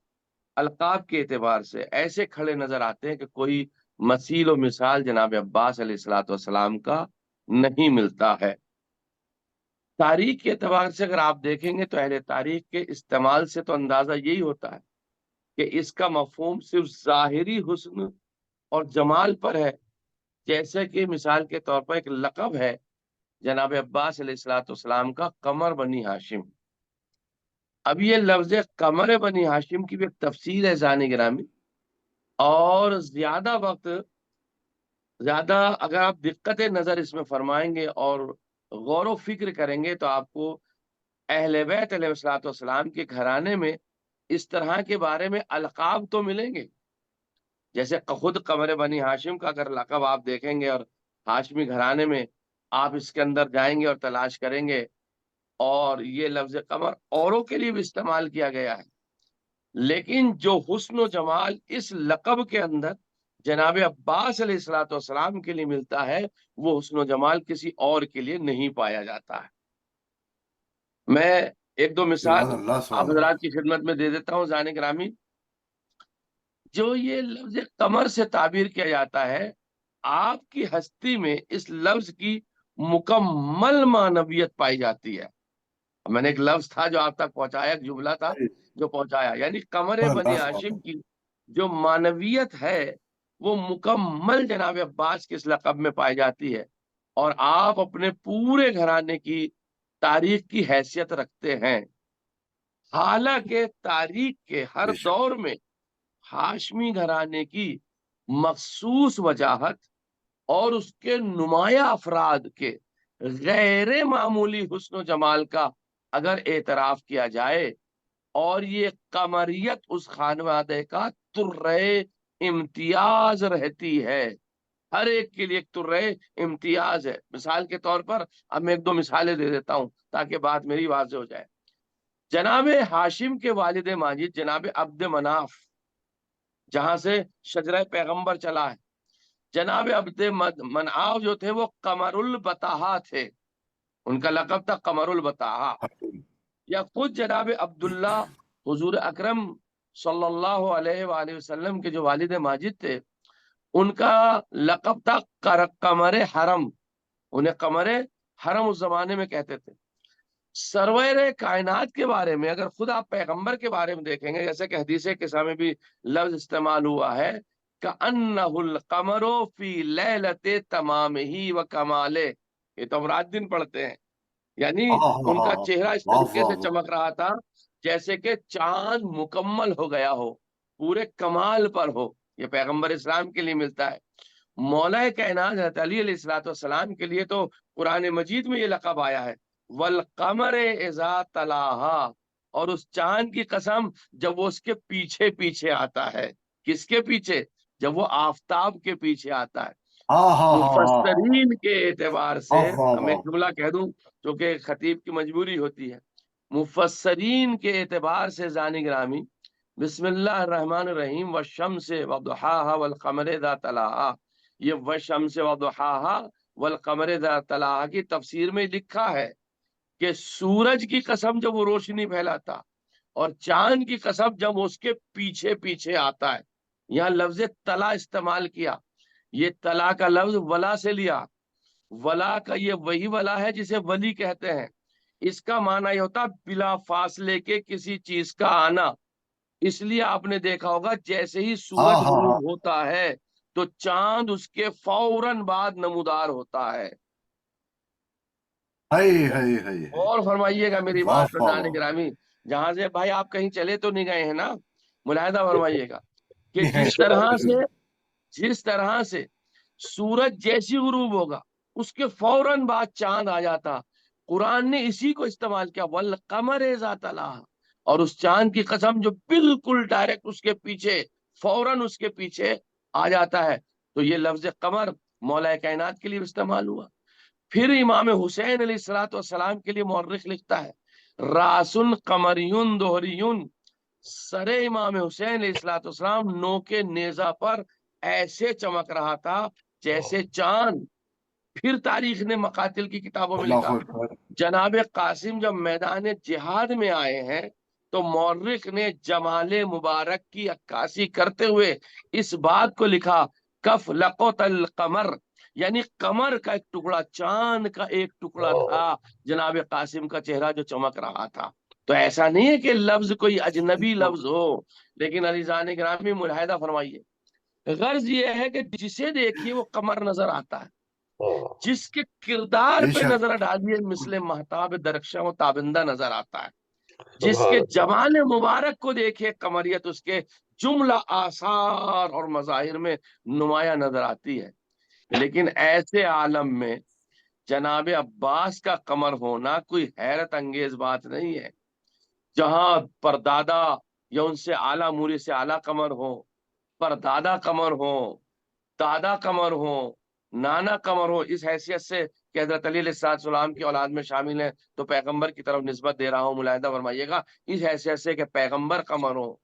القاب کے اعتبار سے ایسے کھڑے نظر آتے ہیں کہ کوئی مثیل و مثال جناب عباس علیہ الصلوۃ والسلام کا نہیں ملتا ہے. تاریخ کے اعتبار سے اگر آپ دیکھیں گے تو اہل تاریخ کے استعمال سے تو اندازہ یہی ہوتا ہے کہ اس کا مفہوم صرف ظاہری حسن اور جمال پر ہے. جیسے کہ مثال کے طور پر ایک لقب ہے جناب عباس علیہ الصلوۃ والسلام کا قمر بنی ہاشم، اب یہ لفظ قمر بنی ہاشم کی بھی ایک تفصیل ہے زانی گرامی، اور زیادہ اگر آپ دقت نظر اس میں فرمائیں گے اور غور و فکر کریں گے تو آپ کو اہل بیت علیہ الصلوۃ والسلام کے گھرانے میں اس طرح کے بارے میں القاب تو ملیں گے، جیسے خود قمر بنی ہاشم کا اگر لقب آپ دیکھیں گے اور ہاشمی گھرانے میں آپ اس کے اندر جائیں گے اور تلاش کریں گے، اور یہ لفظ قمر اوروں کے لیے بھی استعمال کیا گیا ہے، لیکن جو حسن و جمال اس لقب کے اندر جناب عباس علیہ الصلوۃ والسلام کے لیے ملتا ہے، وہ حسن و جمال کسی اور کے لیے نہیں پایا جاتا ہے۔ میں ایک دو مثال سبحان اللہ، آپ سبحان اللہ۔ حضرات کی خدمت میں دے دیتا ہوں زان گرامی۔ جو یہ لفظ قمر سے تعبیر کیا جاتا ہے، آپ کی ہستی میں اس لفظ کی مکمل معنویت پائی جاتی ہے۔ میں نے ایک لفظ تھا جو آپ تک پہنچایا، ایک جملہ تھا جو پہنچایا، یعنی قمر سبحان بنی اللہ، سبحان ہاشم اللہ۔ کی جو معنویت ہے وہ مکمل جناب عباس کے اس لقب میں پائی جاتی ہے، اور آپ اپنے پورے گھرانے کی تاریخ کی حیثیت رکھتے ہیں۔ حالانکہ تاریخ کے ہر بے شک۔ دور میں ہاشمی گھرانے کی مخصوص وجاہت اور اس کے نمایاں افراد کے غیر معمولی حسن و جمال کا اگر اعتراف کیا جائے، اور یہ قمریت اس خانوادے کا ترے امتیاز رہتی ہے، ہر ایک کے لیے ایک ترے امتیاز ہے۔ مثال کے طور پر اب میں ایک دو مثالیں دے دیتا ہوں تاکہ بات میری واضح ہو جائے۔ جناب ہاشم کے والد ماجد جناب عبد مناف، جہاں سے شجرہ پیغمبر چلا ہے، جناب عبد مناف جو تھے وہ قمر البتاہا تھے، ان کا لقب تھا قمر البتاہا۔ یا خود جناب عبداللہ حضور اکرم صلی اللہ علیہ وآلہ وسلم کے جو والد ماجد تھے، ان کا لقب تھا قمر حرم، انہیں قمر حرم اس زمانے میں کہتے تھے۔ سرور کائنات کے بارے میں اگر خود آپ پیغمبر کے بارے میں دیکھیں گے، جیسے کہ حدیث قصہ میں بھی لفظ استعمال ہوا ہے کأنہ القمر فی لیلۃ تمامہ و کمالہ، یہ تو ہم رات دن پڑھتے ہیں، یعنی ان کا چہرہ اس واہ طریقے واہ سے واہ۔ چمک رہا تھا جیسے کہ چاند مکمل ہو گیا ہو، پورے کمال پر ہو۔ یہ پیغمبر اسلام کے لیے ملتا ہے۔ مولا کائنات حضرت علی علیہ الصلوۃ والسلام کے لیے تو قرآن مجید میں یہ لقب آیا ہے والقمر اذا تلاہا، اور اس چاند کی قسم جب وہ اس کے پیچھے پیچھے آتا ہے۔ کس کے پیچھے؟ جب وہ آفتاب کے پیچھے آتا ہے۔ مفسرین کے اعتبار سے میں ایک جملہ کہہ دوں کیونکہ خطیب کی مجبوری ہوتی ہے، مفسرین کے اعتبار سے زانی گرامی، بسم اللہ الرحمن الرحیم والشمس وضحاها والقمر اذا تلاہا، یہ والشمس وضحاها والقمر اذا تلاہا کی تفسیر میں لکھا ہے کہ سورج کی قسم جب وہ روشنی پھیلاتا اور چاند کی قسم جب اس کے پیچھے پیچھے آتا ہے۔ یہاں لفظ تلا استعمال کیا، یہ تلا کا لفظ ولا سے لیا، ولا کا یہ وہی ولا ہے جسے ولی کہتے ہیں، اس کا معنی یہ ہوتا بلا فاصلے کے کسی چیز کا آنا۔ اس لیے آپ نے دیکھا ہوگا جیسے ہی سورج غروب ہوتا ہے تو چاند اس کے فوراً بعد نمودار ہوتا ہے۔ اور فرمائیے گا میری بات پردان گرامی، جہاں سے بھائی آپ کہیں چلے تو نہیں گئے ہیں نا، ملاحظہ فرمائیے گا کہ جس طرح سے سورج جیسی غروب ہوگا اس کے فوراً بعد چاند آ جاتا، قرآن نے اسی کو استعمال کیا والقمر اذا تلاہا، اور اس چاند کی قسم جو بالکل ڈائریکٹ اس کے پیچھے فوراً اس کے پیچھے آ جاتا ہے۔ تو یہ لفظ قمر مولا کائنات کے لیے استعمال ہوا۔ پھر امام حسین علیہ الصلوۃ والسلام کے لیے مورخ لکھتا ہے راسن قمریون دوہریون، سر امام حسین علیہ الصلوۃ والسلام نو کے نیزہ پر ایسے چمک رہا تھا جیسے چاند۔ پھر تاریخ نے مقاتل کی کتابوں میں لکھا جناب قاسم جب میدان جہاد میں آئے ہیں تو مورخ نے جمال مبارک کی عکاسی کرتے ہوئے اس بات کو لکھا کف لقط القمر، یعنی قمر کا ایک ٹکڑا، چاند کا ایک ٹکڑا تھا جناب قاسم کا چہرہ جو چمک رہا تھا۔ تو ایسا نہیں ہے کہ لفظ کوئی اجنبی لفظ ہو، لیکن عزیزان گرامی ملاحظہ فرمائیے، غرض یہ ہے کہ جسے دیکھیے وہ قمر نظر آتا ہے، جس کے کردار پہ نظر ڈالیے مثل مہتاب درخشاں و تابندہ نظر آتا ہے۔ جس کے جمال مبارک کو دیکھے قمریت اس کے جملہ آثار اور مظاہر میں نمایاں نظر آتی ہے. لیکن ایسے عالم میں جناب عباس کا قمر ہونا کوئی حیرت انگیز بات نہیں ہے. جہاں پردادا یا ان سے اعلیٰ موری سے اعلیٰ قمر ہو، پردادا قمر ہو، دادا قمر ہو، نانا قمر ہو، اس حیثیت سے کہ حضرت علی علیہ السلام کی اولاد میں شامل ہیں تو پیغمبر کی طرف نسبت دے رہا ہوں، ملاحظہ فرمائیے گا، اس حیثیت سے کہ پیغمبر قمر ہو،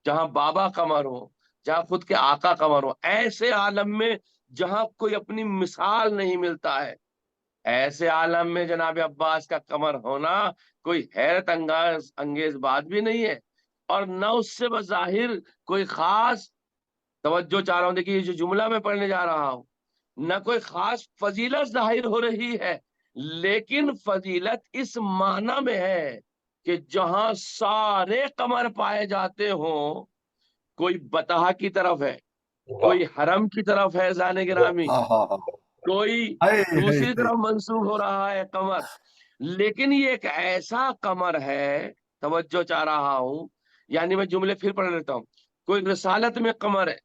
جہاں بابا قمر ہو، جہاں خود کے آقا قمر ہو، ایسے عالم میں جہاں کوئی اپنی مثال نہیں ملتا ہے، ایسے عالم میں جناب عباس کا قمر ہونا کوئی حیرت انگیز بات بھی نہیں ہے. اور نہ اس سے بظاہر کوئی خاص، توجہ چاہ رہا ہوں، دیکھیے یہ جو جملہ میں پڑھنے جا رہا ہوں، نہ کوئی خاص فضیلت ظاہر ہو رہی ہے، لیکن فضیلت اس معنی میں ہے کہ جہاں سارے قمر پائے جاتے ہوں، کوئی بطحا کی طرف ہے، کوئی حرم کی طرف ہے زان گرامی، کوئی دوسری طرف منسوب ہو رہا ہے قمر، لیکن یہ ایک ایسا قمر ہے، توجہ چاہ رہا ہوں، یعنی میں جملے پھر پڑھ لیتا ہوں، کوئی رسالت میں قمر ہے،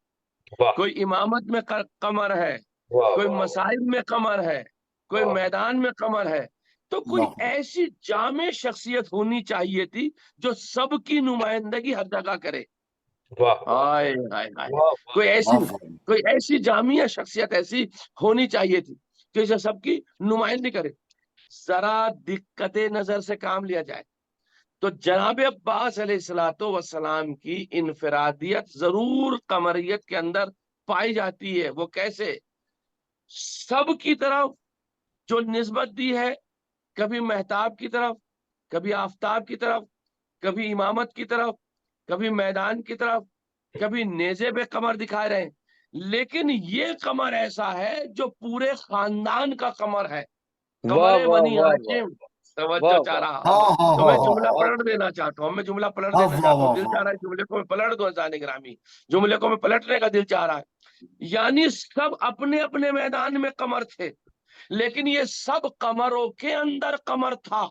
کوئی امامت میں قمر ہے، کوئی مسائل میں قمر ہے، کوئی میدان میں قمر ہے، تو کوئی ایسی جامع شخصیت ہونی چاہیے تھی جو سب کی نمائندگی ہر جگہ کرے. ہائے ہائے ہائے، کوئی ایسی جامع شخصیت ایسی ہونی چاہیے تھی کہ جو سب کی نمائندگی کرے. ذرا دقت نظر سے کام لیا جائے تو جناب عباس علیہ السلام کی انفرادیت ضرور قمریت کے اندر پائی جاتی ہے. وہ کیسے؟ سب کی طرف جو نسبت دی ہے، کبھی مہتاب کی طرف، کبھی آفتاب کی طرف، کبھی امامت کی طرف، کبھی میدان کی طرف، کبھی نیزے پہ قمر دکھائے رہے، لیکن یہ قمر ایسا ہے جو پورے خاندان کا قمر ہے، قمر بنی ہاشم. توجہ چاہ رہا ہوں تو میں جملہ پلٹ دینا چاہتا ہوں، دل چاہ رہا ہے جملے کو میں پلٹ دو زان گرامی، جملے کو میں پلٹنے کا دل چاہ رہا ہے. یعنی سب اپنے اپنے میدان میں قمر تھے، لیکن یہ سب قمروں کے اندر قمر تھا.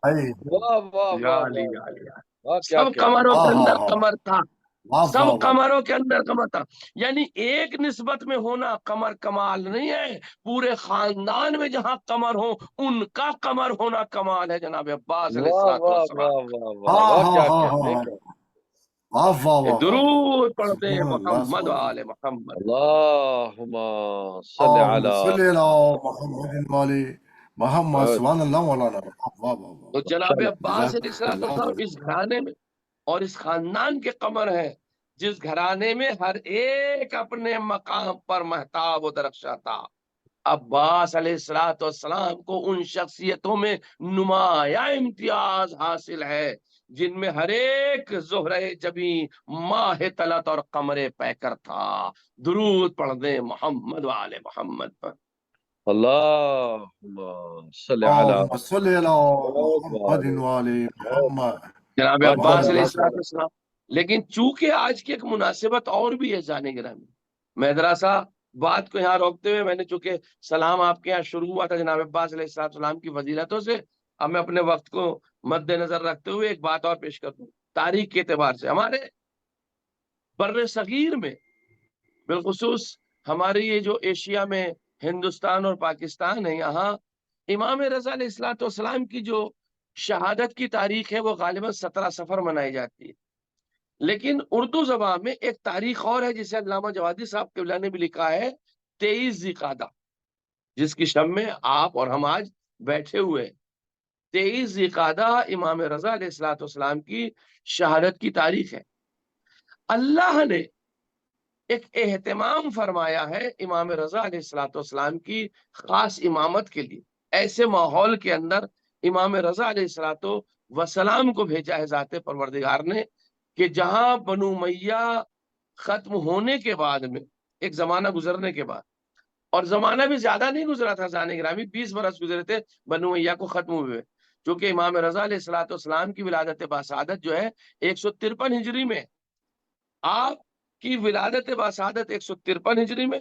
سب قمروں کے اندر قمر تھا، سب قمروں کے اندر قمر تھا. یعنی ایک نسبت میں ہونا قمر کمال نہیں ہے، پورے خاندان میں جہاں قمر ہو ان کا قمر ہونا کمال ہے. جناب عباس علیہ السلام درود پڑھتے ہیں محمد و آل محمد. اللہم صلی علی محمد. سبحان اللہ مولانا. تو جناب عباس علیہ السلام اس گھرانے میں اور اس خاندان کے قمر ہیں جس گھرانے میں ہر ایک اپنے مقام پر مہتاب و درخشاں تھا. عباس علیہ السلام کو ان شخصیتوں میں نمایاں امتیاز حاصل ہے جن میں ہر ایک زہرہ جبیں، ماہ طلعت اور قمر پیکر تھا. درود پڑھ دیں محمد و آل محمد پر. اللہم صلی علی محمد. جناب عباس علیہ السلام. لیکن چونکہ آج کی ایک مناسبت اور بھی ہے جانے گرامی، میں ذرا سا بات کو یہاں روکتے ہوئے، میں نے چونکہ سلام آپ کے یہاں شروع ہوا تھا جناب عباس علیہ السلام کی فضیلتوں سے، اب میں اپنے وقت کو مد نظر رکھتے ہوئے ایک بات اور پیش کرتا ہوں. تاریخ کے اعتبار سے ہمارے بر صغیر میں، بالخصوص ہمارے یہ جو ایشیا میں ہندوستان اور پاکستان ہے، یہاں امام رضا علیہ السلام کی جو شہادت کی تاریخ ہے وہ غالباً 17 صفر منائی جاتی ہے. لیکن اردو زبان میں ایک تاریخ اور ہے جسے علامہ جوادی صاحب قبلہ نے بھی لکھا ہے، 23 ذی-القعدہ، جس کی شب میں آپ اور ہم آج بیٹھے ہوئے. 23 ذی-القعدہ امام رضا علیہ السلام کی شہادت کی تاریخ ہے. اللہ نے ایک اہتمام فرمایا ہے امام رضا علیہ السلام کی خاص امامت کے لیے. ایسے ماحول کے اندر امام رضا علیہ السلام کو بھیجا ہے ذات پروردگار نے کہ جہاں بنو امیہ ختم ہونے کے بعد میں ایک زمانہ گزرنے کے بعد، اور زمانہ بھی زیادہ نہیں گزرا تھا زان گرامی، 20 برس گزرے تھے بنو امیہ کو ختم ہوئے، چونکہ امام رضا علیہ السلام کی ولادت باسعادت جو ہے 153 ہجری میں، آپ کی ولادت باسعادت 153 ہجری میں،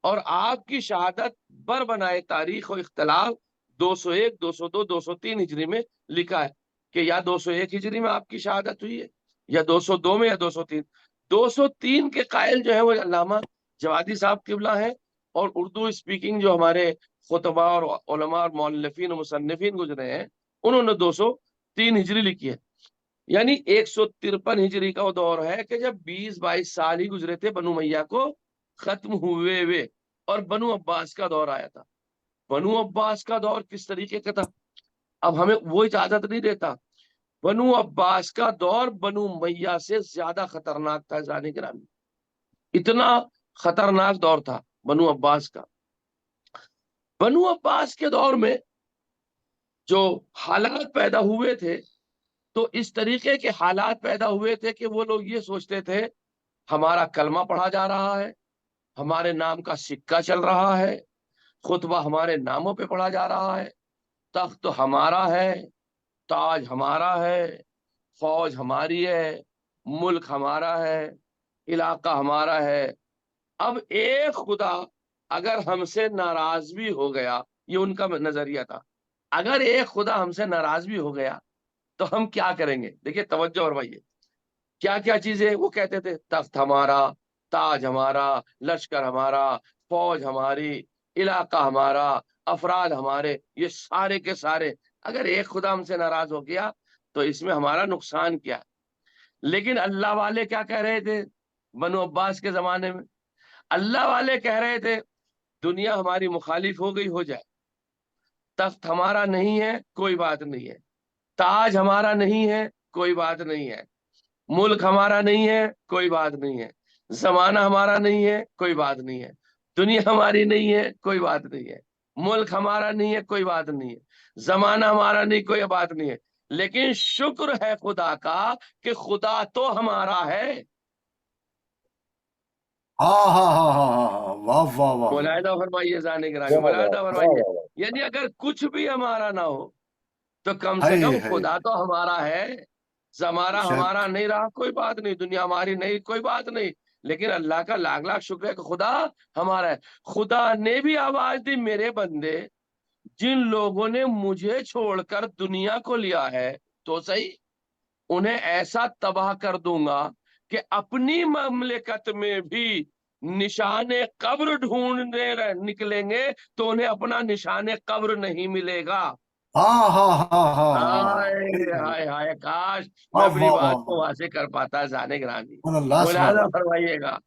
اور آپ کی شہادت بر بنائے تاریخ و اختلاف 201، 202، 203 ہجری میں لکھا ہے کہ یا 201 ہجری میں آپ کی شہادت ہوئی ہے یا 202 میں یا 203. 203 کے قائل جو ہے وہ علامہ جوادی صاحب قبلہ ہیں، اور اردو اسپیکنگ جو ہمارے خطباء اور علماء اور مؤلفین و مصنفین گزرے ہیں انہوں نے 203 ہجری لکھی ہے. یعنی 153 ہجری کا وہ دور ہے کہ جب 20-22 سال ہی گزرے تھے بنو امیہ کو ختم ہوئے اور بنو عباس کا دور آیا تھا. بنو عباس کا دور کس طریقے کا تھا اب ہمیں وہ اجازت نہیں دیتا. بنو عباس کا دور بنو امیہ سے زیادہ خطرناک تھا جانے گرامی، اتنا خطرناک دور تھا بنو عباس کا. بنو عباس کے دور میں جو حالات پیدا ہوئے تھے تو اس طریقے کے حالات پیدا ہوئے تھے کہ وہ لوگ یہ سوچتے تھے ہمارا کلمہ پڑھا جا رہا ہے، ہمارے نام کا سکہ چل رہا ہے، خطبہ ہمارے ناموں پہ پڑھا جا رہا ہے، تخت ہمارا ہے، تاج ہمارا ہے، فوج ہماری ہے، ملک ہمارا ہے، علاقہ ہمارا ہے. اب ایک خدا اگر ہم سے ناراض بھی ہو گیا، یہ ان کا نظریہ تھا، اگر ایک خدا ہم سے ناراض بھی ہو گیا تو ہم کیا کریں گے؟ دیکھیے توجہ فرمائیے کیا کیا چیزیں وہ کہتے تھے. تخت ہمارا، تاج ہمارا، لشکر ہمارا، فوج ہماری، علاقہ ہمارا، افراد ہمارے، یہ سارے کے سارے اگر ایک خدا ہم سے ناراض ہو گیا تو اس میں ہمارا نقصان کیا. لیکن اللہ والے کیا کہہ رہے تھے بنو عباس کے زمانے میں؟ اللہ والے کہہ رہے تھے دنیا ہماری مخالف ہو گئی ہو جائے، تخت ہمارا نہیں ہے کوئی بات نہیں ہے، تاج ہمارا نہیں ہے کوئی بات نہیں ہے، ملک ہمارا نہیں ہے کوئی بات نہیں ہے، زمانہ ہمارا نہیں ہے کوئی بات نہیں ہے، دنیا ہماری نہیں ہے کوئی بات نہیں ہے، ملک ہمارا نہیں ہے کوئی بات نہیں ہے، زمانہ ہمارا نہیں کوئی بات نہیں ہے، لیکن شکر ہے خدا کا کہ خدا تو ہمارا ہے. ہاں ہاں ہاں ہاں ہاں ہاں، واہ واہ واہ. ملاحظہ فرمائیے زانے گرامی، ملاحظہ فرمائیے. یعنی اگر کچھ بھی ہمارا نہ ہو تو کم سے کم خدا تو ہمارا ہے. زمانہ ہمارا نہیں رہا کوئی بات نہیں، دنیا ہماری نہیں کوئی بات نہیں، لیکن اللہ کا لاکھ لاکھ شکر ہے کہ خدا ہمارا ہے. خدا نے بھی آواز دی میرے بندے جن لوگوں نے مجھے چھوڑ کر دنیا کو لیا ہے تو صحیح انہیں ایسا تباہ کر دوں گا کہ اپنی مملکت میں بھی نشان قبر ڈھونڈنے نکلیں گے تو انہیں اپنا نشان قبر نہیں ملے گا. ہاں ہاں ہاں ہاں ہائے ہائے ہائے کاش میں اپنی بات کو واضح کر پاتا جانے گرامی. ملاحظہ فرمائیے گا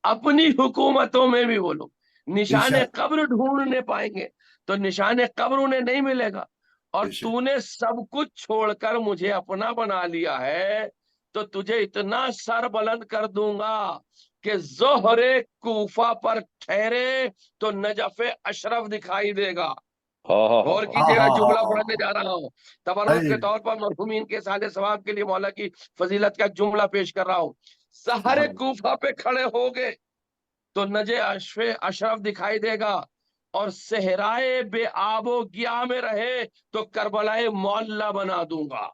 اپنی حکومتوں میں بھی وہ لوگ نشان قبر ڈھونڈنے پائیں گے تو نشان قبر انہیں نہیں ملے گا. اور تو نے سب کچھ چھوڑ کر مجھے اپنا بنا لیا ہے تو تجھے اتنا سر بلند کر دوں گا کہ ظہر کوفہ پر ٹھہرے تو نجف اشرف دکھائی دے گا. غور کیجیے گا جملہ پڑھنے جا رہا ہوں، تبرک کے طور پر مرحومین کے سال ثواب کے لیے مولا کی فضیلت کا جملہ پیش کر رہا ہوں. ظہر کوفہ پہ کھڑے ہو گے تو نجف اشرف دکھائی دے گا، اور صحرائے بے آب و گیا میں رہے تو کربلائے معلیٰ بنا دوں گا.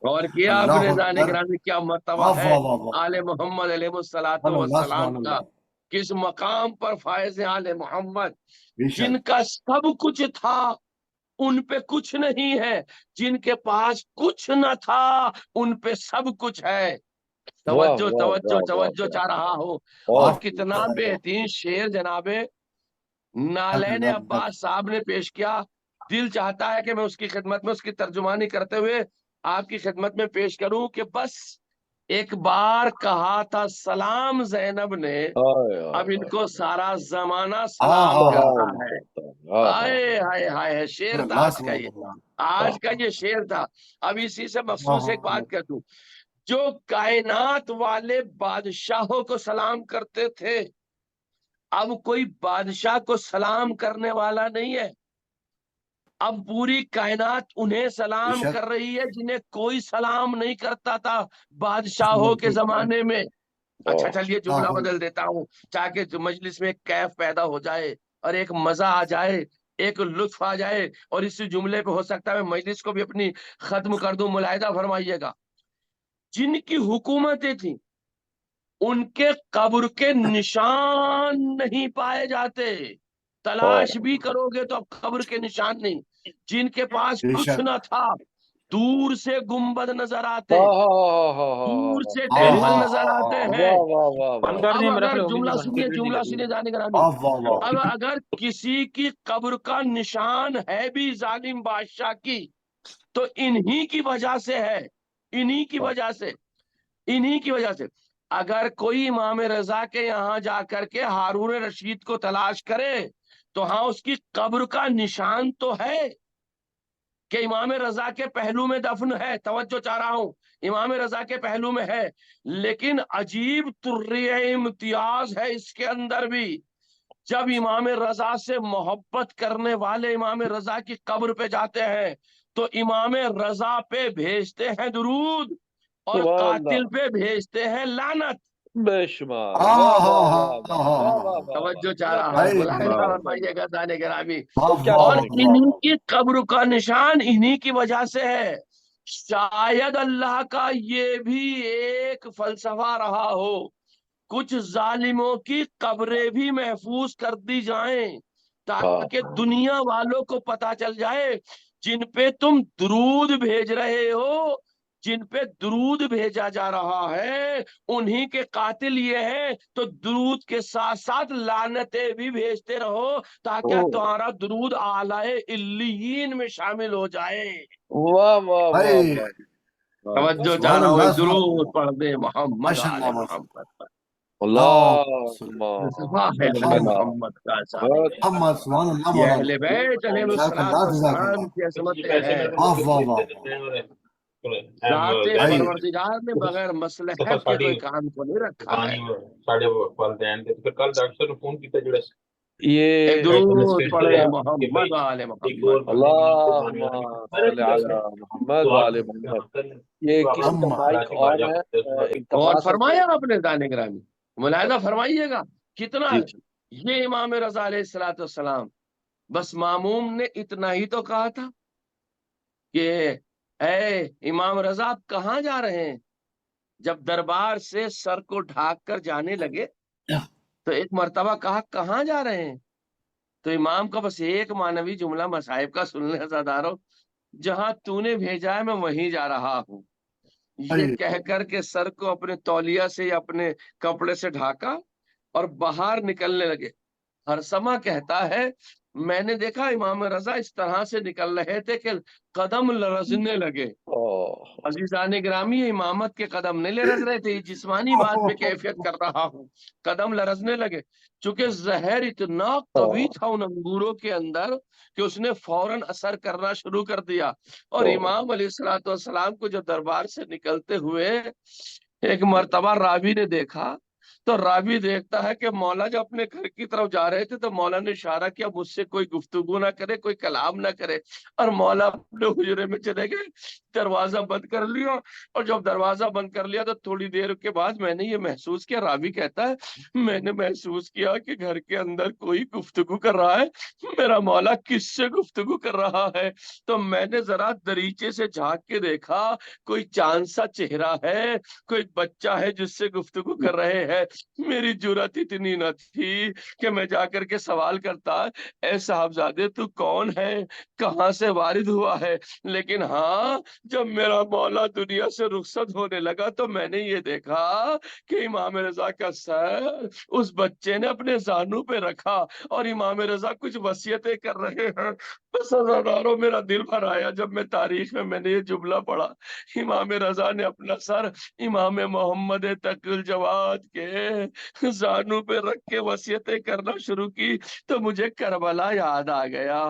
اور کیا آپ نے جانے گرامی کیا مرتبہ ہے آل محمد علیہ السلام کا، کس مقام پر فائز آل محمد. جن کا سب کچھ تھا ان پہ کچھ نہیں ہے، جن کے پاس کچھ نہ تھا ان پہ سب کچھ ہے. توجہ توجہ توجہ چاہ رہا ہوں. اور کتنا بہترین شعر جناب نالین عباس صاحب نے پیش کیا. دل چاہتا ہے کہ میں اس کی خدمت میں اس کی ترجمانی کرتے ہوئے آپ کی خدمت میں پیش کروں کہ بس ایک بار کہا تھا سلام زینب نے، اب ان کو سارا زمانہ سلام کرتا ہے. ہائے ہائے ہائے شعر تھا آج کا، یہ آج کا یہ شعر تھا. اب اسی سے مخصوص ایک بات کر دوں، جو کائنات والے بادشاہوں کو سلام کرتے تھے اب کوئی بادشاہ کو سلام کرنے والا نہیں ہے. اب پوری کائنات انہیں سلام کر رہی ہے جنہیں کوئی سلام نہیں کرتا تھا بادشاہوں کے زمانے میں. اچھا چلیے جملہ بدل دیتا ہوں تاکہ مجلس میں ایک کیف پیدا ہو جائے اور ایک مزہ آ جائے، ایک لطف آ جائے، اور اسی جملے پہ ہو سکتا ہے میں مجلس کو بھی اپنی ختم کر دوں. ملاحظہ فرمائیے گا جن کی حکومتیں تھیں ان کے قبر کے نشان نہیں پائے جاتے. تلاش بھی کرو گے تو اب قبر کے نشان نہیں. جن کے پاس بے کچھ شک نہ تھا، دور سے گنبد نظر آتے، دور سے ہاں ٹیمپل ہاں نظر ہاں آتے ہاں ہیں۔ واہ اب اگر جملہ سنیے، جملہ سنیے جانے گرامی، واہ واہ واہ اب اگر کسی کی قبر کا نشان ہے بھی ظالم بادشاہ کی، تو انہی کی وجہ سے ہے، انہی کی وجہ سے، انہی کی وجہ سے۔ اگر کوئی امام رضا کے یہاں جا کر کے ہارون رشید کو تلاش کرے تو ہاں اس کی قبر کا نشان تو ہے کہ امام رضا کے پہلو میں دفن ہے، توجہ چاہ رہا ہوں، امام رضا کے پہلو میں ہے، لیکن عجیب تریہ امتیاز ہے اس کے اندر بھی۔ جب امام رضا سے محبت کرنے والے امام رضا کی قبر پہ جاتے ہیں تو امام رضا پہ بھیجتے ہیں درود، اور سبحان قاتل اللہ، پہ بھیجتے ہیں لعنت۔ بے شمار، ہاں واہ ہاں واہ ہاں واہ ہاں واہ ہاں واہ ہاں واہ ہاں۔ واہ توجہ چاہ کیا رہا ہوں، بات بھائی ہے، ملاحظہ کیا واہ بات ہے، فرمائیے گا دانے گرامی۔ کیا اور بات واہ ہے، کیا واہ انہی بات کی قبر کا نشان انہی کی وجہ سے ہے۔ شاید اللہ کا یہ بھی ایک فلسفہ رہا ہو، کچھ ظالموں کی قبریں بھی محفوظ کر دی جائیں تاکہ دنیا والوں کو پتا چل جائے جن پہ تم درود بھیج رہے ہو، جن پہ درود بھیجا جا رہا ہے انہی کے قاتل یہ ہیں، تو درود کے ساتھ ساتھ لعنتیں بھی بھیجتے رہو تاکہ تمہارا درود اعلی علیین میں شامل ہو جائے۔ واہ واہ بھائی واہ واہ واہ توجہ چاہ سبحان رہا ہوں، اللہ ایک سبحان درود اللہ، پڑھ دے محمد ماشاء آل اللہ ماشاء محمد پر۔ اللہ، فلسفہ ہے نبی سبحان اللہ، محمد کا صاحب، محمد سبحان اللہ یہ مولانا، اہل بیت علیہ جزاک اللہ جزاک السلام اللہ، کی عظمتیں ہیں۔ واہ واہ واہ ذات بھائی پروردگار نے بغیر مصلحت کے کوئی کام کو نہیں رکھا ہے۔ ایک یہ درود پڑھے محمد آل محمد پر۔ اللہم صلی علی محمد وآل محمد۔ یہ کسی کا محمد مائک آن ہے، اور التماس ہے کہ فرمایا اپنے دانے گرامی، ملاحظہ فرمائیے گا کتنا جی جی یہ امام رضا علیہ السلام، بس ماموم نے اتنا ہی تو کہا تھا کہ اے امام رضا آپ کہاں جا رہے ہیں؟ جب دربار سے سر کو ڈھانک کر جانے لگے تو ایک مرتبہ کہا کہاں جا رہے ہیں؟ تو امام کا بس ایک معنوی جملہ مصائب کا سننے عزادارو، جہاں تو نے بھیجا ہے میں وہیں جا رہا ہوں، یہ بھائی کہہ کر کے سر کو اپنے تولیہ سے یا اپنے کپڑے سے ڈھاکا اور باہر نکلنے لگے۔ ہرسمہ کہتا ہے میں نے دیکھا امام رضا اس طرح سے نکل رہے تھے کہ قدم لرزنے لگے۔ عزیزان گرامی، یہ امامت کے قدم نہیں لرز رہے تھے، یہ جسمانی بات پہ کیفیت کر رہا ہوں، قدم لرزنے لگے، چونکہ زہر اتنا قوی تھا ان انگوروں کے اندر کہ اس نے فوراً اثر کرنا شروع کر دیا۔ اور امام علیہ السلام کو جب دربار سے نکلتے ہوئے ایک مرتبہ راوی نے دیکھا تو راوی دیکھتا ہے کہ مولا جب اپنے گھر کی طرف جا رہے تھے تو مولا نے اشارہ کیا مجھ سے کوئی گفتگو نہ کرے، کوئی کلام نہ کرے، اور مولا اپنے حجرے میں چلے گئے، دروازہ بند کر لیا۔ اور جب دروازہ بند کر لیا تو تھوڑی دیر کے بعد میں نے یہ محسوس کیا، راوی کہتا ہے میں نے محسوس کیا کہ گھر کے اندر کوئی گفتگو کر رہا ہے، میرا مولا کس سے گفتگو کر رہا ہے؟ تو میں نے ذرا دریچے سے جھانک کے دیکھا، کوئی چاند سا چہرہ ہے، کوئی بچہ ہے جس سے گفتگو کر رہے ہیں۔ میری جرأت اتنی نہ تھی کہ میں جا کر کے سوال کرتا اے صاحبزادے تو کون ہے، کہاں سے وارد ہوا ہے؟ لیکن ہاں جب میرا مولا دنیا سے رخصت ہونے لگا تو میں نے یہ دیکھا کہ امام رضا کا سر اس بچے نے اپنے زانو پہ رکھا اور امام رضا کچھ وصیتیں کر رہے ہیں۔ بس عزادارو میرا دل بھر آیا جب میں تاریخ میں نے یہ جملہ پڑھا، امام رضا نے اپنا سر امام محمد تقی الجواد کے زانو پہ رکھ کے وصیتیں کرنا شروع کی تو مجھے کربلا یاد آ گیا۔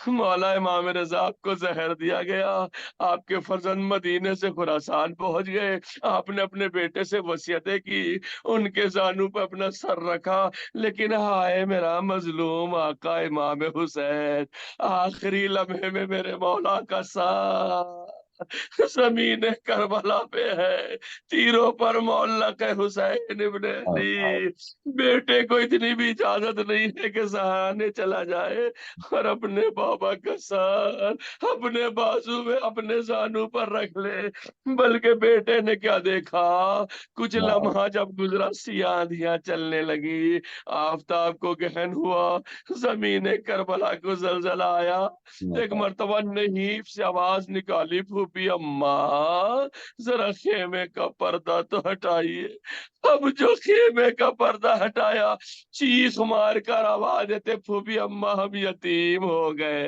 مولا امام رضا آپ کو زہر دیا گیا، آپ کے فرزند مدینے سے خراسان پہنچ گئے، آپ نے اپنے بیٹے سے وصیتیں کی، ان کے زانو پہ اپنا سر رکھا، لیکن ہائے میرا مظلوم آقا امام حسین، آخری لمحے میں میرے مولا کا سر زمین کربلا پہ ہے، تیروں پر معلق ہے حسین ابن علی، بیٹے کو اتنی بھی اجازت نہیں ہے کہ سہانے چلا جائے اور اپنے بابا کا سر اپنے بازو میں اپنے زانو پر رکھ لے، بلکہ بیٹے نے کیا دیکھا، کچھ لمحہ جب گزرا سیاہ آندھیاں چلنے لگی، آفتاب کو گہن ہوا، زمین کربلا کو زلزلہ آیا، ایک مرتبہ نحیف سے آواز نکالی، پھوپھی اماں ذرا خیمے کا پردہ تو ہٹائیے۔ اب جو خیمے کا پردہ ہٹایا، چیخ مار کر آواز دیتے، پھوپھی اماں ہم یتیم ہو گئے،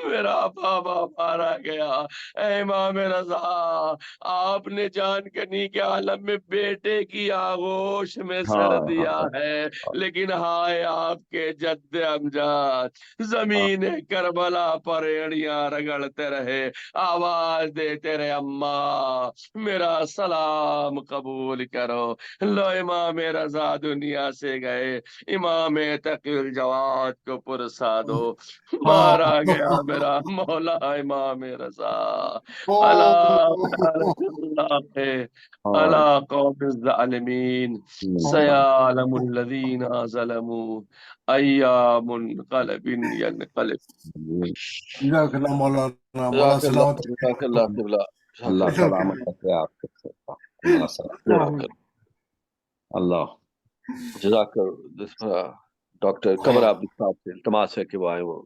میرا بابا مارا گیا۔ اے امام رضا، آپ نے جان کنی کے عالم میں بیٹے کی آغوش میں سر دیا ہے، لیکن ہائے آپ کے جد امجاد زمین کربلا پر ایڑیاں رگڑتے رہے، آواز دیتے رہے، اماں میرا سلام قبول کرو۔ لو امام رضا دنیا سے گئے، امام تقی الجواد کو پرسا دو، مارا گیا میرا مولا امام رضا۔ اللہ قوم الظالمین سیعلم الذین ظلموا ایام منقلب ینقلب۔ جزاک اللہ مولانا، مولا جزاک اللہ سلامت جزاک اللہ قبلہ، اللہ رکھے۔ سلامت رکھے آپ کو، اللہ سلامت۔ اللہ جزاک ڈاکٹر قمر عبد صاحب سے التماس ہے کہ وہ آئیں، وہ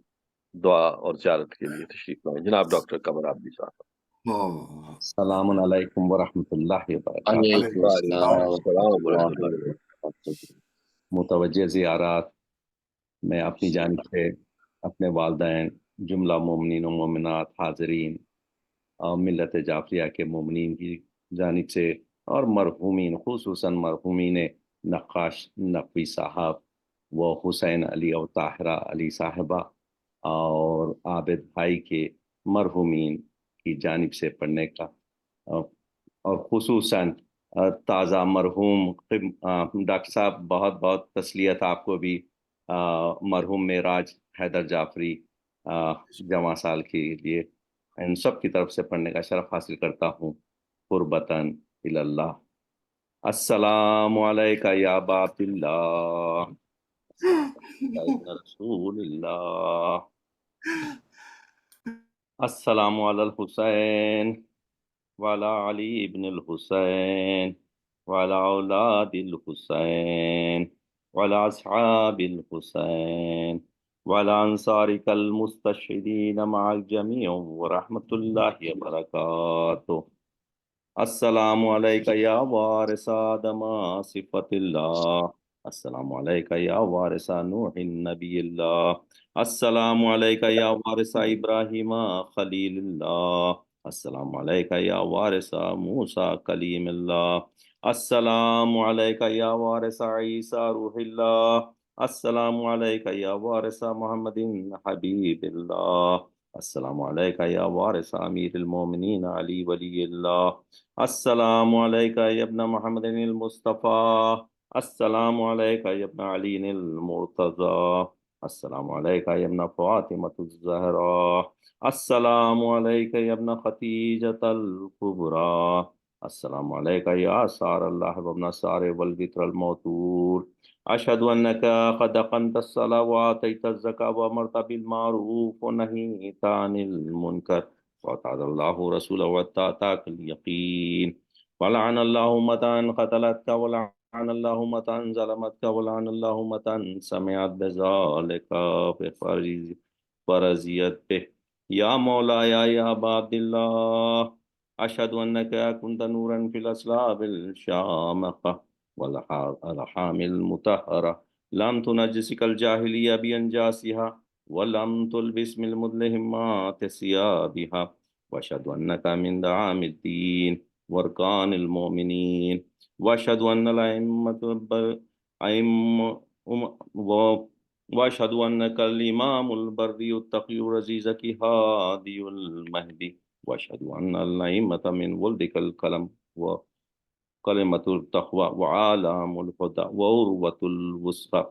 دعا اور زیارت کے لیے تشریف لائیں۔ جناب ڈاکٹر قمر عبد صاحب۔ السلام علیکم ورحمۃ اللہ وبرکاتہ۔ علیکم السلام ورحمۃ اللہ وبرکاتہ۔ متوجہ زیارات، میں اپنی جانب سے اپنے والدین، جملہ مومنین و مومنات، حاضرین اور ملت جعفریہ کے مومنین کی جانب سے، اور مرحومین خصوصاً مرحومین نقاش نقوی صاحب و حسین علی اور طاہرہ علی صاحبہ اور عابد بھائی کے مرحومین کی جانب سے پڑھنے کا، اور خصوصاً تازہ مرحوم ڈاکٹر صاحب، بہت بہت تسلیت آپ کو بھی، مرحوم معراج حیدر جعفری جواں سال کے لیے، ان سب کی طرف سے پڑھنے کا شرف حاصل کرتا ہوں، قربتاً اللہ۔ السلام علیکہ یا باب اللہ، رسول اللہ، السلام علی الحسین وعلی علی ابن الحسین وعلی اولاد الحسین وعلی اصحاب الحسین وعلی انصارک المستشہدین مع الجمیع ورحمۃ اللہ وبرکاتہ۔ السلام علیکہ یا وارث آدم صفت اللہ، السلام علیکہ یا وارث نوح النبی اللہ، السلام علیکہ یا وارث ابراہیم خلیل اللہ، السلام علیکہ یا وارث موسیٰ کلیم اللہ، السلام علیکہ یا وارث عیسیٰ روح اللہ، السلام علیکہ یا وارث محمد حبیب اللہ، السلام علیکہ یا وارث امیر المومنین علی ولی اللہ، السلام علیکہ یا ابن محمد المصطفیٰ، السلام علیکہ یا ابن علی المرتضی، السلام علیکہ یا ابن فاطمۃ الزہرا، السلام علیکہ یا ابن خدیجۃ الکبریٰ، السلام علیکہ یا سار اللہ وابن سار والبتر الموتور، اشہد انک قد اقمت الصلاۃ وآتیت الزکاۃ وامرت بالمعروف ونہیت عن المنکر وأطعت اللہ رسولہ واتبعت الیقین، ولعن اللہ امة قتلتک ولعن اللہ امة ظلمتک ولعن اللہ امة سمعت بذلک فرضیت بہ، یا مولایا یا ابا عبد اللہ، اشہد انک کنت نورا فی الاسلاب الشامخہ والارحام المطہرہ، لم تنجسک الجاہلیہ بانجاسها ولم تلبس من المدلہمات ثیابها، واشهد انک من دعام الدین وارکان المؤمنین، واشهد ان واشهد انک الامام البری التقی العزیزکی ہادی المہدی، واشهد ان الائمة من ولدک القلم وکلمۃ التقوی وعالم الہدی وعروۃ الوثقی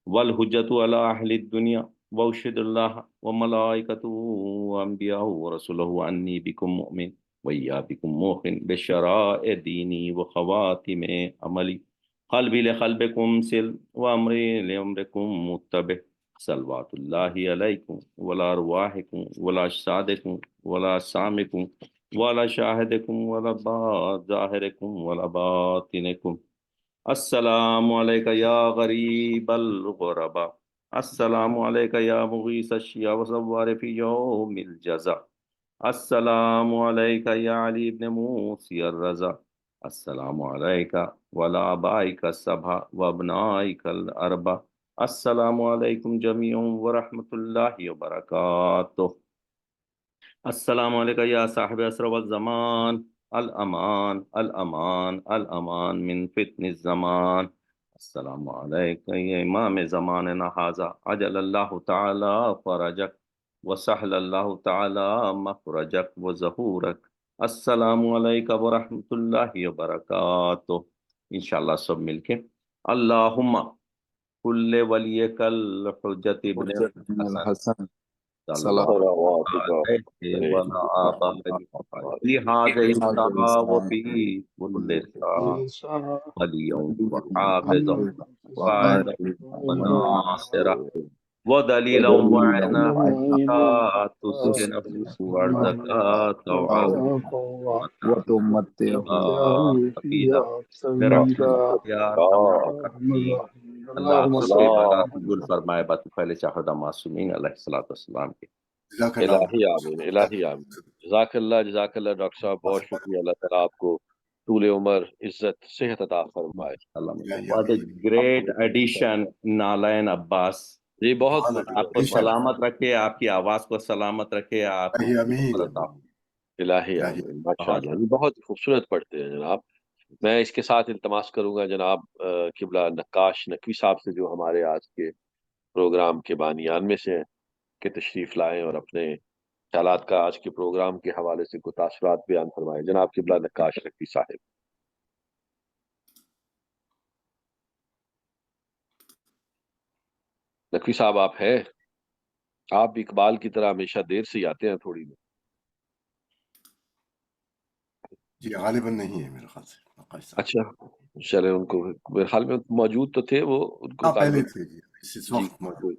والحجۃ علی اہل الدنیا، واشهد اللہ وملائکتہ وانبیاءہ ورسلہ انی بکم مؤمن، وإياكم موقن بشرائع ديني وخواتم عملي قلبي لقلبكم سل وأمري لأمركم متبع صلوات الله عليكم ولا أرواحكم ولا أجسادكم ولا سامكم ولا شاهدكم ولا ظاهركم ولا باطنكم السلام عليك يا غريب الغرباء السلام عليك يا مغيث الشيا وصوار في يوم الجزاء السلام عليك يا علي بن موسى الرضا السلام عليك وعلى آبائك السبع وأبنائك الأربع السلام عليكم جميعا ورحمة الله وبركاته السلام عليك يا صاحب أسر والزمان الأمان الأمان الأمان من فتن الزمان السلام عليك يا إمام زماننا هذا عجل الله تعالى فرجك وسهل الله تعالى مخرجك وظهورك السلام عليك ورحمة الله وبركاته انشاءاللہ سب مل کے اللہم کل ولیک الحجت ابن الحسن صلوات علیہ وعلی آبائہ لہذا انتہا وفی کل ولیوں وحافظوں وقائدوں وناصرہ ودلیلا وعنا تسکنہ وارزقات وتمتعه برحمتک یا ارحم الراحمین اللہ آپ سے عبادات قبول فرمائے بات پہلے چاہدہ معصومین علیہ السلام کے الہی آمین الہی آمین جزاک اللہ ڈاکٹر صاحب بہت شکریہ اللہ تعالیٰ آپ کو طول عمر عزت صحت عطا فرمائے What a great addition نالین عباس جی بہت آپ کو سلامت رکھے آپ کی آواز کو سلامت رکھے آپ الہی آمین ماشاءاللہ بہت خوبصورت پڑھتے ہیں جناب میں اس کے ساتھ التماس کروں گا جناب قبلہ نقاش نقوی صاحب سے جو ہمارے آج کے پروگرام کے بانیان میں سے ہیں کہ تشریف لائیں اور اپنے خیالات کا آج کے پروگرام کے حوالے سے کوئی تاثرات بیان فرمائیں جناب قبلہ نقاش نقوی صاحب نقوی صاحب آپ ہیں آپ بھی اقبال کی طرح ہمیشہ دیر سے ہی آتے ہیں تھوڑی میں جی غالباً نہیں ہے میرے خیال سے اچھا چلے ان کو میرے خیال میں موجود تو تھے وہ ان کو پہلے تھے جی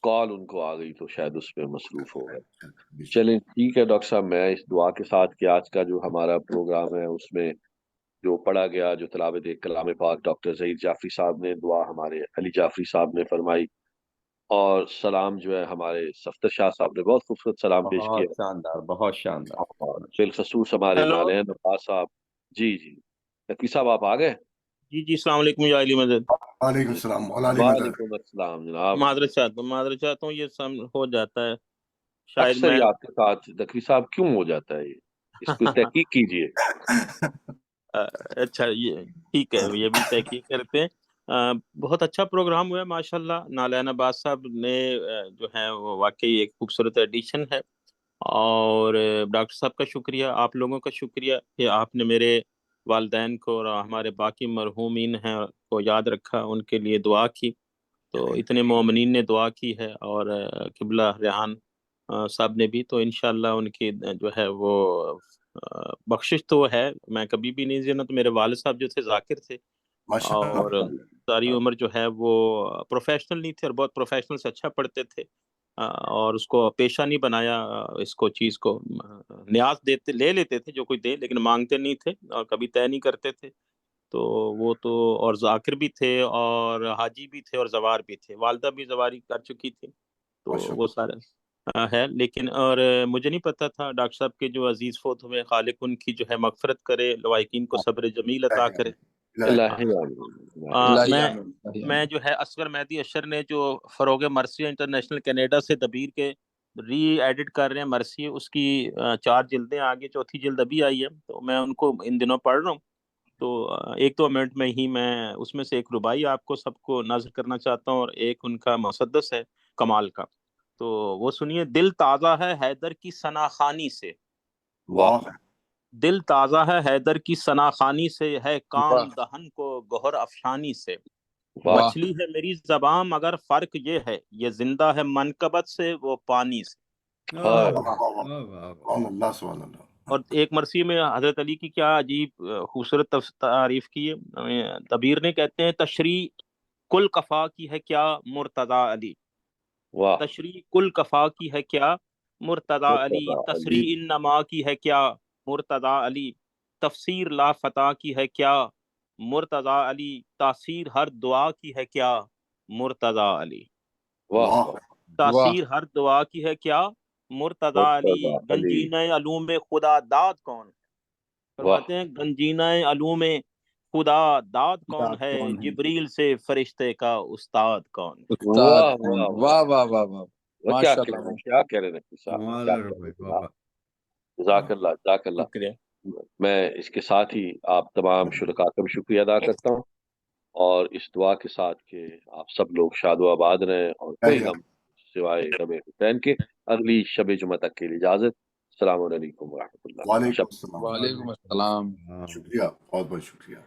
کال ان کو آ گئی تو شاید اس پہ مصروف ہو گئے چلیں ٹھیک ہے ڈاکٹر صاحب میں اس دعا کے ساتھ کہ آج کا جو ہمارا پروگرام ہے اس میں جو پڑھا گیا جو تلاوت کلام پاک ڈاکٹر ظہیر جعفری صاحب نے دعا ہمارے علی جعفری صاحب نے فرمائی اور سلام جو ہے ہمارے صفدر شاہ صاحب نے بہت خوبصورت سلام پیش کیا بہت شاندار بالخصوص ہمارے نالین عباس صاحب جی نقوی صاحب آپ آ گئے جی السلام علیکم یا علی مدد وعلیکم السلام وعلیکم السلام جناب معذرت چاہتا ہوں یہ ہو جاتا ہے شاید اکثر ہی آپ کے ساتھ نقوی صاحب کیوں ہو جاتا ہے اس کو تحقیق کیجئے اچھا یہ ٹھیک ہے یہ بھی تحقیق کرتے ہیں بہت اچھا پروگرام ہوا ہے ماشاءاللہ نالین عباس صاحب نے جو ہے وہ واقعی ایک خوبصورت ایڈیشن ہے اور ڈاکٹر صاحب کا شکریہ آپ لوگوں کا شکریہ کہ آپ نے میرے والدین کو اور ہمارے باقی مرحومین ہیں کو یاد رکھا ان کے لیے دعا کی تو اتنے مومنین نے دعا کی ہے اور قبلہ ریحان صاحب نے بھی تو انشاءاللہ ان کی جو ہے وہ بخشش تو ہے میں کبھی بھی نہیں جانا تو میرے والد صاحب جو تھے ذاکر تھے اور ساری عمر جو ہے وہ پروفیشنل نہیں تھے اور بہت پروفیشنل سے اچھا پڑھتے تھے اور اس کو پیشہ نہیں بنایا اس کو چیز کو نیاز دیتے لے لیتے تھے جو کوئی دے لیکن مانگتے نہیں تھے اور کبھی طے نہیں کرتے تھے تو وہ تو اور ذاکر بھی تھے اور حاجی بھی تھے اور زوار بھی تھے والدہ بھی زواری کر چکی تھی تو وہ سارے ہے لیکن اور مجھے نہیں پتا تھا ڈاکٹر صاحب کے جو عزیز فوت ہوئے خالق ان کی جو ہے مغفرت کرے لوائقین کو صبر جمیل عطا کرے میں جو ہے اصغر مہدی اشر نے جو فروغ مرثیہ انٹرنیشنل کینیڈا سے دبیر کے ری ایڈٹ کر رہے ہیں مرثیہ اس کی 4 جلدیں آگے چوتھی جلد ابھی آئی ہے تو میں ان کو ان دنوں پڑھ رہا ہوں تو 1-2 منٹ میں ہی میں اس میں سے ایک ربائی آپ کو سب کو نظر کرنا چاہتا ہوں اور ایک ان کا مسدس ہے کمال کا تو وہ سنیے دل تازہ ہے حیدر کی ثناخانی سے دل تازہ ہے حیدر کی ثناخانی سے ہے کام دہن کو گوہر افشانی سے مچھلی ہے میری زبان مگر فرق یہ ہے یہ زندہ ہے منقبت سے وہ پانی سے اور ایک مرثیے میں حضرت علی کی کیا عجیب خوبصورت تعریف کی ہے دبیر نے، کہتے ہیں تشریح کل کفا کی ہے کیا مرتضی علی، واہ تشریح کل کفا کی ہے کیا مرتضی علی، تصریح النما کی ہے کیا مرتضی علی، تفسیر لا فتح کی ہے کیا مرتضی علی، تاثیر ہر دعا کی ہے کیا مرتضی علی، واہ واہ واہ تاثیر ہر دعا کی ہے کیا مرتضی علی، مرتضی علی گنجینہ علوم خدا داد کون ہے، واہ فرماتے ہیں گنجینہ علوم خدا داد کون داد ہے، کون ہے؟ جبریل سے فرشتے کا استاد کون ہے۔ استاد واہ کون؟ واہ واہ واہ واہ واہ، واہ کیا ماشاء کہہ اللہ رہے ہیں، کیا کہہ رہے ہیں صاحب، کمال کیا ہے کہہ رہے بھائی، ہیں واہ صاحب، واہ۔ جزاک اللہ جزاک اللہ۔ شکریہ۔ میں اس کے ساتھ ہی آپ تمام شرکاء کا بھی شکریہ ادا کرتا ہوں، اور اس دعا کے ساتھ کہ آپ سب لوگ شاد و آباد رہیں، اور کوئی غم سوائے غم حسین کے۔ اگلی شب جمعہ تک کے لیے اجازت۔ السلام علیکم ورحمۃ اللہ۔ وعلیکم السلام، وعلیکم السلام۔ شکریہ، بہت بہت شکریہ۔